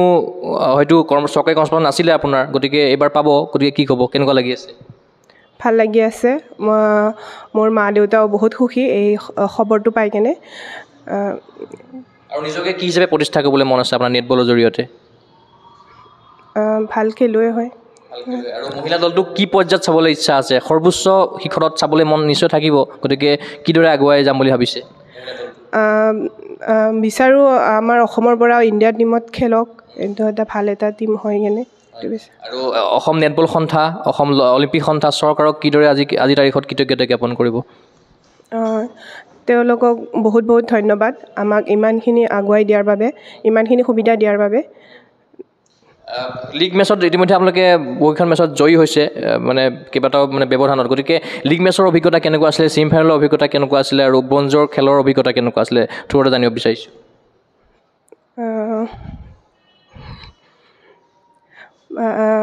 হয়তো চৰকাৰী কৰ্মচাৰী নাছিলে আপোনাৰ, গতিকে এইবাৰ পাব, গতিকে কি ক'ব, কেনেকুৱা লাগি আছে? ভাল লাগি আছে। মোৰ মা দেউতাও বহুত সুখী এই খবৰটো পাই কেনে। আৰু নিজকে কি হিচাপে প্ৰতিষ্ঠা কৰিবলৈ মন আছে আপোনাৰ নেটবলৰ জৰিয়তে? ভাল খেলুৱৈ হয়। আৰু মহিলা দলটোক কি পৰ্যায়ত চাবলৈ ইচ্ছা আছে? সৰ্বোচ্চ শিখৰত চাবলৈ মন নিশ্চয় থাকিব, গতিকে কিদৰে আগুৱাই যাম বুলি ভাবিছে? বিচাৰোঁ আমাৰ অসমৰ পৰা ইণ্ডিয়া টীমত খেলক, এইটো এটা ভাল এটা টীম হৈ কেনে। আৰু অসম নেটবল সন্থা, অসম অলিম্পিক সন্থা, চৰকাৰক কিদৰে আজি তাৰিখত কৃতজ্ঞতা জ্ঞাপন কৰিব? তেওঁলোকক বহুত বহুত ধন্যবাদ, আমাক ইমানখিনি আগুৱাই দিয়াৰ বাবে, ইমানখিনি সুবিধা দিয়াৰ বাবে। লীগ মেচত ইতিমধ্যে আপোনালোকে বহুকেইখন মেচত জয়ী হৈছে, মানে কেইবাটাও মানে ব্যৱধানত, গতিকে লীগ মেচৰ অভিজ্ঞতা কেনেকুৱা আছিলে, ছেমি ফাইনেলৰ অভিজ্ঞতা কেনেকুৱা আছিলে, আৰু ব্ৰঞ্জৰ খেলৰ অভিজ্ঞতা কেনেকুৱা আছিলে, থ্ৰুতে জানিব বিচাৰিছোঁ।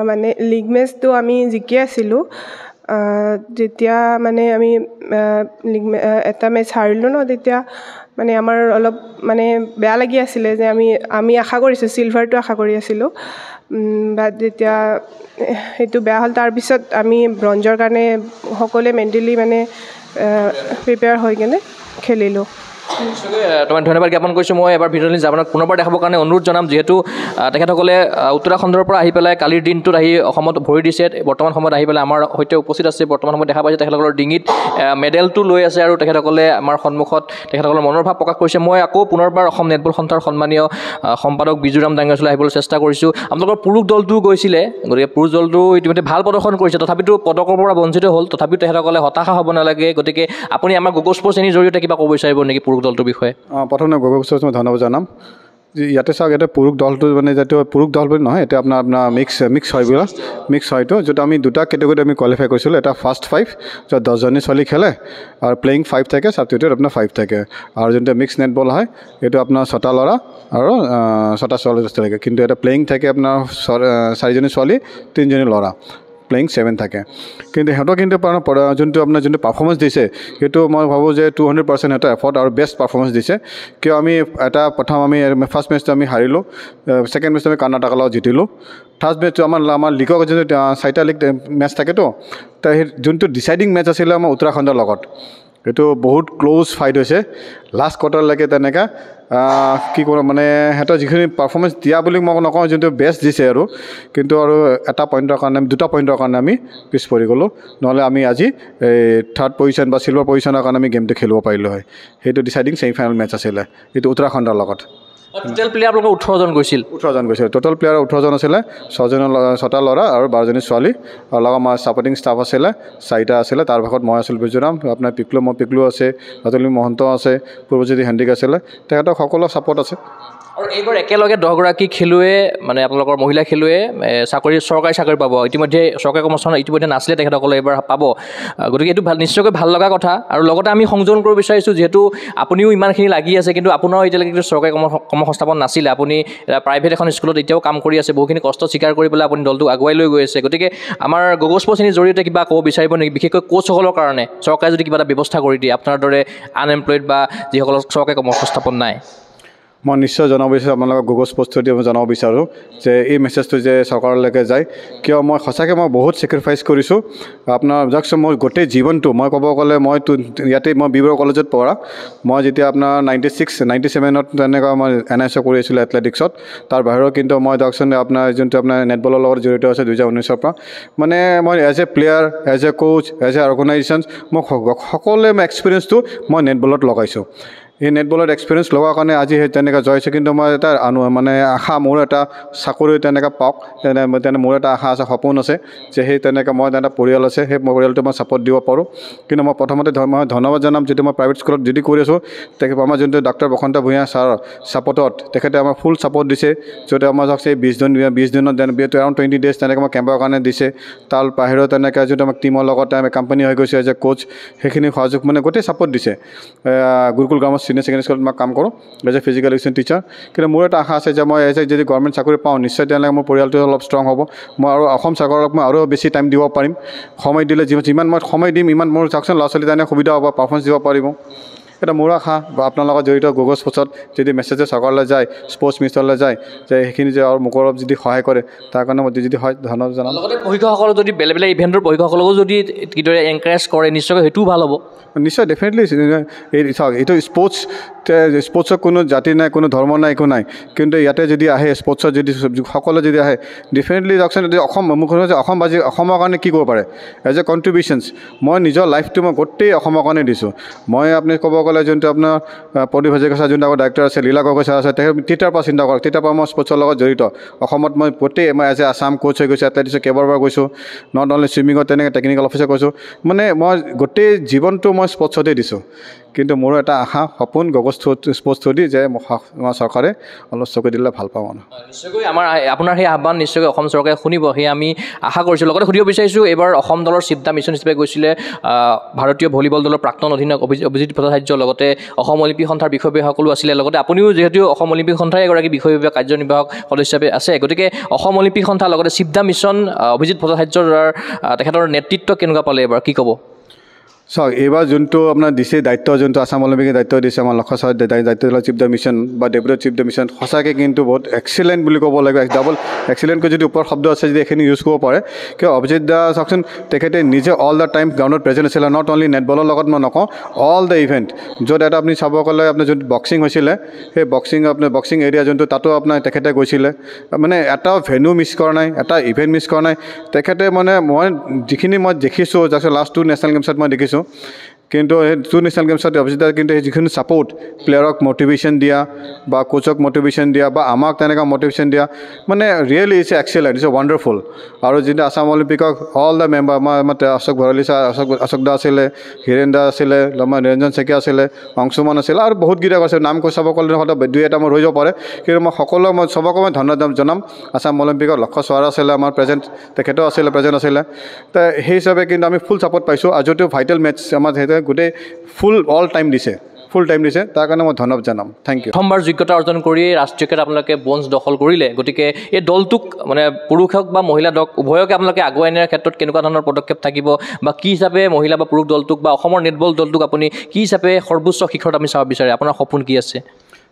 মানে লীগ মেচটো আমি জিকি আছিলোঁ। যেতিয়া মানে আমি এটা মেচ হাৰিলোঁ ন, তেতিয়া মানে আমাৰ অলপ মানে বেয়া লাগি আছিলে যে আমি আশা কৰিছোঁ চিলভাৰটো আশা কৰি আছিলোঁ, বাট যেতিয়া সেইটো বেয়া হ'ল, তাৰপিছত আমি ব্ৰঞ্জৰ কাৰণে সকলোৱে মেণ্টেলি মানে প্ৰিপেয়াৰ হৈ কেনে খেলিলোঁ। তোমাক ধন্যবাদ জ্ঞাপন কৰিছোঁ। মই এবাৰ ভিডিঅ'লৈ যাবলৈ পুনৰবাৰ দেখাবৰ কাৰণে অনুৰোধ জনাম, যিহেতু তেখেতসকলে উত্তৰাখণ্ডৰ পৰা আহি পেলাই কালিৰ দিনটোত আহি অসমত ভৰি দিছে, বৰ্তমান সময়ত আহি পেলাই আমাৰ সৈতে উপস্থিত আছে। বৰ্তমান সময়ত দেখা পাইছে তেখেতসকলৰ ডিঙিত মেডেলটো লৈ আছে, আৰু তেখেতসকলে আমাৰ সন্মুখত তেখেতসকলৰ মনৰ ভাৱ প্ৰকাশ কৰিছে। মই আকৌ পুনৰবাৰ অসম নেটবল সন্থাৰ সন্মানীয় সম্পাদক বিজুৰাম ডাঙৰীয়াৰ ওচৰলৈ আহিবলৈ চেষ্টা কৰিছোঁ। আপোনালোকৰ পুৰুষ দলটোও গৈছিলে, গতিকে পুৰুষ দলটো ইতিমধ্যে ভাল প্ৰদৰ্শন কৰিছে, তথাপিতো পদকৰ পৰা বঞ্চিত হ'ল। তথাপিও তেখেতসকলে হতাশা হ'ব নালাগে, গতিকে আপুনি আমাৰ গগৌ স্পৰ্টছ চেনেলৰ জৰিয়তে কিবা ক'ব বিচাৰিব নেকি পুৰুষ দলটোৰ বিষয়ে? প্ৰথমে গগৈ স্পৰ্টছ মই ধন্যবাদ জনাম। ইয়াতে চাওক, ইয়াতে পুৰুষ দলটো মানে যিটো পুৰুষ দল বুলি নহয়, এতিয়া আপোনাৰ মিক্স হয় বোলা, মিক্স হয়তো, যিটো আমি 2টা কেটেগৰীত আমি কোৱালিফাই কৰিছিলোঁ। এটা ফাৰ্ষ্ট 5, য'ত 10জনী ছোৱালী খেলে, আৰু প্লেয়িং 5 থাকে, ছাবষ্টিটিউট আপোনাৰ 5 থাকে। আৰু যোনটো মিক্স নেটবল হয়, এইটো আপোনাৰ 6টা ল'ৰা আৰু 6টা ছোৱালী থাকে, কিন্তু এটা প্লেয়িং থাকে আপোনাৰ 4জনী ছোৱালী, 3জনী ল'ৰা। প্লেয়িং 7 থাকে কিন্তু সিহঁতৰ কিন্তু যোনটো আপোনাৰ যোনটো পাৰফৰ্মেঞ্চ দিছে সেইটো মই ভাবোঁ যে 200% সিহঁতৰ এফৰ্ট আৰু বেষ্ট পাৰফৰ্মেঞ্চ দিছে কিয় আমি প্ৰথম আমি ফাৰ্ষ্ট মেচটো আমি হাৰিলোঁ ছেকেণ্ড মেচটো আমি কৰ্ণাটকৰ লগত জিতিলোঁ থাৰ্ড মেচটো আমাৰ লীগৰ যোনটো 4টা লীগ মেচ থাকেতো তাৰ সেই যোনটো ডিচাইডিং মেচ আছিলে আমাৰ উত্তৰাখণ্ডৰ লগত এইটো বহুত ক্ল'জ ফাইট হৈছে লাষ্ট কোৱাৰ্টাৰলৈকে তেনেকৈ কি কৰোঁ মানে সিহঁতৰ যিখিনি পাৰফৰ্মেঞ্চ দিয়া বুলি মই নকওঁ যোনটো বেষ্ট দিছে কিন্তু আৰু এটা পইণ্টৰ কাৰণে 2টা পইণ্টৰ কাৰণে আমি পিছ পৰি গ'লোঁ নহ'লে আমি আজি এই থাৰ্ড পজিশ্যন বা চিলভাৰ পজিশ্যনৰ কাৰণে আমি গেমটো খেলিব পাৰিলোঁ হয় সেইটো ডিচাইডিং ছেমিফাইনেল মেচ আছিলে এইটো উত্তৰাখণ্ডৰ লগত টোটেল প্লেয়াৰ আপোনালোকৰ 18জন গৈছিল 18জন গৈছিল টোটেল প্লেয়াৰ 18জন আছিলে 6টা ল'ৰা আৰু 12জনী ছোৱালী আৰু লগত আমাৰ ছাপৰ্টিং ষ্টাফ আছিলে 4টা আছিলে তাৰ ভাগত মই আছিলোঁ বিজুৰাম আপোনাৰ পিকলু আছে ৰাতুলি মহন্ত আছে পূৰ্বজ্যোতি হেণ্ডিক আছিলে তেখেতক সকলো ছাপৰ্ট আছে আৰু এইবাৰ একেলগে 10গৰাকী খেলুৱৈ মানে আপোনালোকৰ মহিলা খেলুৱৈয়ে চৰকাৰী চাকৰি পাব ইতিমধ্যে চৰকাৰী কৰ্মস্থানত ইতিমধ্যে নাছিলে তেখেতসকলে এইবাৰ পাব গতিকে এইটো নিশ্চয়কৈ ভাল লগা কথা আৰু লগতে আমি সংযোজন কৰিব বিচাৰিছোঁ যিহেতু আপুনিও ইমানখিনি লাগি আছে কিন্তু আপোনাৰো এতিয়ালৈকে কিন্তু চৰকাৰী কৰ্মসংস্থাপন নাছিলে আপুনি প্ৰাইভেট এখন স্কুলত এতিয়াও কাম কৰি আছে বহুখিনি কষ্ট স্বীকাৰ কৰি পেলাই আপুনি দলটোক আগুৱাই লৈ গৈ আছে গতিকে আমাৰ গগৈ স্পৰ্টছ চেনেলৰ জৰিয়তে কিবা ক'ব বিচাৰিব নেকি বিশেষকৈ কোচসকলৰ কাৰণে চৰকাৰে যদি কিবা এটা ব্যৱস্থা কৰি দিয়ে আপোনাৰ দৰে আনএমপ্লয়ড বা যিসকলৰ চৰকাৰী কৰ্মসংস্থাপন নাই মই নিশ্চয় জনাব বিচাৰোঁ আপোনালোকক গগৈ স্পৰ্টছ থ্ৰুদি মই জনাব বিচাৰোঁ যে এই মেছেজটো যে চৰকাৰলৈকে যায় কিয় মই সঁচাকৈ মই বহুত ছেক্ৰিফাইচ কৰিছোঁ আপোনাৰ যাকচোন মোৰ গোটেই জীৱনটো মই ক'ব গ'লে মই ইয়াতে মই বি বৰুৱা কলেজত পঢ়া মই যেতিয়া আপোনাৰ 97ত তেনেকুৱা মই NIS কৰি আছিলোঁ এথলেটিক্সত তাৰ বাহিৰেও কিন্তু মই যাকচোন আপোনাৰ যোনটো আপোনাৰ নেটবলৰ লগত জড়িত আছে 2019ৰ পৰা মানে মই as a player as a coach as a organisations মই সকলোৱে মই এক্সপিৰিয়েঞ্চটো মই নেটবলত লগাইছোঁ এই নেটবলত এক্সপিৰিয়েঞ্চ লোৱাৰ কাৰণে আজি সেই তেনেকৈ জয়ছোঁ কিন্তু মই এটা মানে আশা মোৰ এটা চাকৰি তেনেকৈ পাওক মোৰ এটা আশা আছে সপোন আছে যে সেই তেনেকৈ মই এটা পৰিয়াল আছে সেই পৰিয়ালটো মই ছাপৰ্ট দিব পাৰোঁ কিন্তু মই প্ৰথমতে মই ধন্যবাদ জনাম যিটো মই প্ৰাইভেট স্কুলত যদি কৰি আছোঁ তেখেত আমাৰ যোনটো ডক্টৰ বসন্ত ভূঞা ছাৰৰ ছাপৰ্টত তেখেতে আমাৰ ফুল ছাপৰ্ট দিছে য'তে আমাৰ যাওক সেই 20 দিনত এৰাউণ্ড 20 ডেজ তেনেকৈ মই কেম্পৰ কাৰণে দিছে তাৰ বাহিৰেও তেনেকৈ যোনটো আমাক টিমৰ লগত আমি কোম্পানী হৈ গৈছে এজ এ কোচ সেইখিনি সহযোগ মানে গোটেই ছাপৰ্ট দিছে গুৰুকুল গ্ৰামত চিনিয়ৰ ছেকেণ্ডেৰী স্কুলত মই কাম কৰোঁ as a physical education teacher কিন্তু মোৰ এটা আশা আছে যে মই এজ এ যদি গভৰ্ণমেণ্ট চাকৰি পাওঁ নিশ্চয় তেনেকৈ মোৰ পৰিয়ালটো অলপ ষ্ট্ৰং হ'ব মই আৰু অসম চৰকাৰক মই আৰু বেছি টাইম দিব পাৰিম সময় দিলে যিমান মই সময় দিম ইমান মোৰ চাওকচোন ল'ৰা ছোৱালী তেনেকৈ সুবিধা হ'ব পাৰফৰ্মেঞ্চ দিব পাৰিব এটা মোৰ আশা বা আপোনাৰ লগত জড়িত গগৈ স্পৰ্টছত যদি মেছেজে চৰকাৰলৈ যায় স্পৰ্টছ মিনিষ্টাৰলৈ যায় যে সেইখিনি যে আৰু মোক অলপ যদি সহায় কৰে তাৰ কাৰণে মই যদি হয় ধন্যবাদ জনাম লগতে প্ৰশিক্ষকসকলক যদি বেলেগ বেলেগ ইভেণ্টৰ প্ৰশিক্ষকসকলকো যদি কিদৰে এনকাৰেজ কৰে নিশ্চয়কৈ সেইটোও ভাল হ'ব নিশ্চয় ডেফিনেটলি চাওক এইটো স্পৰ্টছৰ কোনো জাতি নাই কোনো ধৰ্ম নাই একো নাই কিন্তু ইয়াতে যদি আহে স্পৰ্টছত যদি সকলো যদি আহে ডেফিনেটলি চাওকচোন যদি মোক অসমৰ কাৰণে কি কৰিব পাৰে এজ এ কণ্ট্ৰিবিউশ্যনছ মই নিজৰ লাইফটো মই গোটেই অসমৰ কাৰণে দিছোঁ মই আপুনি ক'ব গ'লে যোনটো আপোনাৰ প্ৰদীপ হাজৰিকা যোনটো আগৰ ডাইৰেক্টৰ আছে লীলা গগৈ ছাৰ আছে তেখেত তেতিয়াৰ পৰা চিন্তা কৰক তেতিয়াৰ পৰা মই স্পৰ্টছৰ লগত জড়িত অসমত মই গোটেই মই এজ এ আছাম কোচ হৈ গৈছোঁ এথলেটিক্সত কেইবাৰবাৰ গৈছোঁ নট অনলি চুইমিঙত তেনেকৈ টেকনিকেল অফিচাৰ কৈছোঁ মানে মই গোটেই জীৱনটো মই স্পৰ্টছতে দিছোঁ কিন্তু মোৰ এটা আশা সপোন গগৈ স্পৰ্টছ থ্ৰুদি যে আমাৰ চৰকাৰে অলপ চকু দিলে ভাল পাওঁ মানে নিশ্চয়কৈ আপোনাৰ সেই আহ্বান নিশ্চয়কৈ অসম চৰকাৰে শুনিব সেই আমি আশা কৰিছোঁ লগতে সুধিব বিচাৰিছোঁ এইবাৰ অসম দলৰ চিফ দ্য মিছন হিচাপে গৈছিলে ভাৰতীয় ভলীবল দলৰ প্ৰাক্তন অধিনায়ক অভিজিত ভট্টাচাৰ্য লগতে অসম অলিম্পিক সন্থাৰ বিষয়ববীয়াসকলো আছিলে লগতে আপুনিও যিহেতু অসম অলিম্পিক সন্থাৰ এগৰাকী বিষয়ববীয়া কাৰ্যনিৰ্বাহক সদস্য হিচাপে আছে গতিকে অসম অলিম্পিক সন্থা লগতে চিফ দ্য মিছন অভিজিত ভট্টাচাৰ্যৰ তেখেতৰ নেতৃত্ব কেনেকুৱা পালে এইবাৰ কি ক'ব চাওক এইবাৰ যোনটো আপোনাৰ দিছে দায়িত্ব যোনটো আছাম অলিম্পিকে দায়িত্ব দিছে আমাৰ লক্ষ্য ছাৰ দায়িত্ব দিলে চিফ দ্য মিছন বা ডেপুটি চিফ দ্য মিছন সঁচাকৈ কিন্তু বহুত এক্সিলেণ্ট বুলি ক'ব লাগিব ডাবল এক্সিলেণ্টকৈ যদি ওপৰ শব্দ আছে যদি এইখিনি ইউজ কৰিব পাৰে কিয় অভিজিত দা চাওকচোন তেখেতে নিজে অল দ্য টাইম গ্ৰাউণ্ডত প্ৰেজেণ্ট আছিলে নট অনলি নেটবলৰ লগত মই নকওঁ অল দ্য ইভেণ্ট য'ত এটা আপুনি চাব গ'লে আপোনাৰ যোনটো বক্সিং হৈছিলে সেই আপোনাৰ বক্সিং এৰিয়া যোনটো তাতো আপোনাৰ তেখেতে গৈছিলে মানে এটা ভেন্যু মিছ কৰা নাই এটা ইভেণ্ট মিছ কৰা নাই তেখেতে মানে মই যিখিনি মই দেখিছোঁ যাতে লাষ্ট 2 নেশ্যনেল গেমছত মই দেখিছোঁ কিন্তু সেই 2 নেশ্যনেল গেমছত অভিজিত কিন্তু সেই যিখিনি ছাপৰ্ট প্লেয়াৰক মটিভেশ্যন দিয়া বা কোচক মটিভেশ্যন দিয়া বা আমাক তেনেকুৱা মটিভেশ্যন দিয়া মানে really it's excellent it's wonderful আৰু যিটো আছাম অলিম্পিকক অল দ্য মেম্বাৰ আমাৰ অশোক ভৰালী ছাৰ অশোক দা আছিলে হীৰেণ দা আছিলে আমাৰ নিৰঞ্জন শইকীয়া আছিলে অংশুমান আছিলে আৰু বহুতকেইটা আছে নাম কৈ চাব ক'লে হয়তো 2-এটা মোৰ হৈ যাব পাৰে কিন্তু মই চবকে মই ধন্যবাদ জনাম আছাম অলিম্পিকৰ লক্ষ্য ছাৰ আছিলে আমাৰ তেখেতেও প্ৰেজেণ্ট আছিলে তো সেই হিচাপে কিন্তু আমি ফুল ছাপৰ্ট পাইছোঁ আৰু যদিও ভাইটেল মেটছ আমাৰ গোটেই ফুল অল টাইম দিছে ফুল টাইম দিছে তাৰ কাৰণে মই ধন্যবাদ জনাম থেংক ইউ প্ৰথমবাৰ যোগ্যতা অৰ্জন কৰি ৰাষ্ট্ৰীয় ক্ৰীড়াত আপোনালোকে ব্ৰঞ্জ দখল কৰিলে গতিকে এই দলটোক মানে পুৰুষ হওক বা মহিলা দল উভয়কে আপোনালোকে আগুৱাই নিয়াৰ ক্ষেত্ৰত কেনেকুৱা ধৰণৰ পদক্ষেপ থাকিব বা কি হিচাপে মহিলা বা পুৰুষ দলটোক বা অসমৰ নেটবল দলটোক আপুনি কি হিচাপে সৰ্বোচ্চ শিখৰত আমি চাব বিচাৰে আপোনাৰ সপোন কি আছে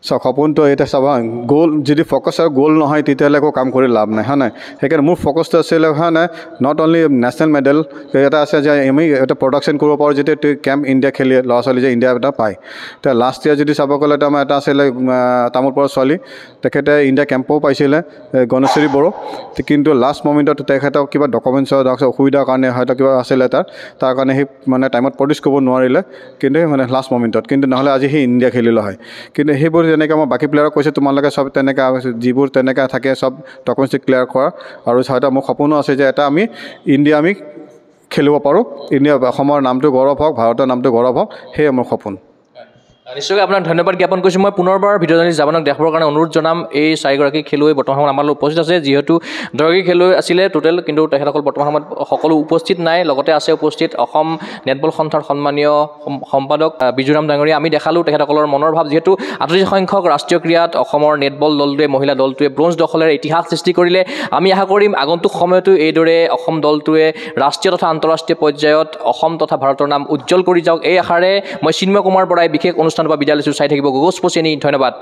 চাওক সপোনটো এতিয়া চাবা গ'ল যদি ফ'কাছ আৰু গ'ল নহয় তেতিয়াহ'লে একো কাম কৰি লাভ নাই হয় নাই সেইকাৰণে মোৰ ফ'কাছটো আছিলে হয় নাই নট অনলি নেশ্যনেল মেডেল এটা আছে যে আমি এটা প্ৰডাকশ্যন কৰিব পাৰোঁ যেতিয়া কেম্প ইণ্ডিয়া খেলি ল'ৰা ছোৱালী যে ইণ্ডিয়া এটা পায় এতিয়া লাষ্ট ইয়াৰ যদি চাব গ'লে আমাৰ এটা আছিলে তামোলপুৰৰ ছোৱালী তেখেতে ইণ্ডিয়া কেম্পও পাইছিলে গণেশ্বৰী বড়ো কিন্তু লাষ্ট মমেণ্টত তেখেতক কিবা ডকুমেণ্টছৰ অসুবিধাৰ কাৰণে হয়তো কিবা আছিলে তাৰ কাৰণে সেই মানে টাইমত প্ৰডিউচ কৰিব নোৱাৰিলে কিন্তু মানে লাষ্ট মমেণ্টত কিন্তু নহ'লে আজি সেই ইণ্ডিয়া খেলিলে হয় কিন্তু সেইবোৰ যেনেকৈ মই বাকী প্লেয়াৰক কৈছোঁ তোমালোকে চব তেনেকৈ যিবোৰ তেনেকৈ থাকে চব ডকুমেণ্টছ ক্লিয়াৰ কৰা আৰু হয়তো মোৰ সপোনো আছে যে এটা আমি ইণ্ডিয়া আমি খেলিব পাৰোঁ ইণ্ডিয়া অসমৰ নামটো গৌৰৱ হওক ভাৰতৰ নামটো গৌৰৱ হওক সেয়ে মোৰ সপোন নিশ্চয়কৈ আপোনাক ধন্যবাদ জ্ঞাপন কৰিছোঁ মই পুনৰবাৰ ভিডিঅ' জাৰ্নেলিষ্ট জাৱানক দেখাবৰ কাৰণে অনুৰোধ জনাম এই 4গৰাকী খেলুৱৈ বৰ্তমান সময়ত আমাৰ লগত উপস্থিত আছে যিহেতু 10গৰাকী খেলুৱৈ আছিলে টোটেল কিন্তু তেখেতসকল বৰ্তমান সময়ত সকলো উপস্থিত নাই লগতে আছে উপস্থিত অসম নেটবল সন্থাৰ সন্মানীয় সম্পাদক বিজুৰাম ডাঙৰীয়া আমি দেখালোঁ তেখেতসকলৰ মনৰ ভাৱ যিহেতু 38 সংখ্যক ৰাষ্ট্ৰীয় ক্ৰীড়াত অসমৰ নেটবল দলটোৱে মহিলা দলটোৱে ব্ৰঞ্জ দখলেৰে ইতিহাস সৃষ্টি কৰিলে আমি আশা কৰিম আগন্তুক সময়তো এইদৰে অসম দলটোৱে ৰাষ্ট্ৰীয় তথা আন্তঃৰাষ্ট্ৰীয় পৰ্যায়ত অসম তথা ভাৰতৰ নাম উজ্জ্বল কৰি যাওক এই আশাৰে মই চিন্ময় কুমাৰ বৰাই বিশেষ অনুষ্ঠানৰ পৰা বিদায় লৈছোঁ চাই থাকিব গগৈ স্পৰ্টছ চেনেল ধন্যবাদ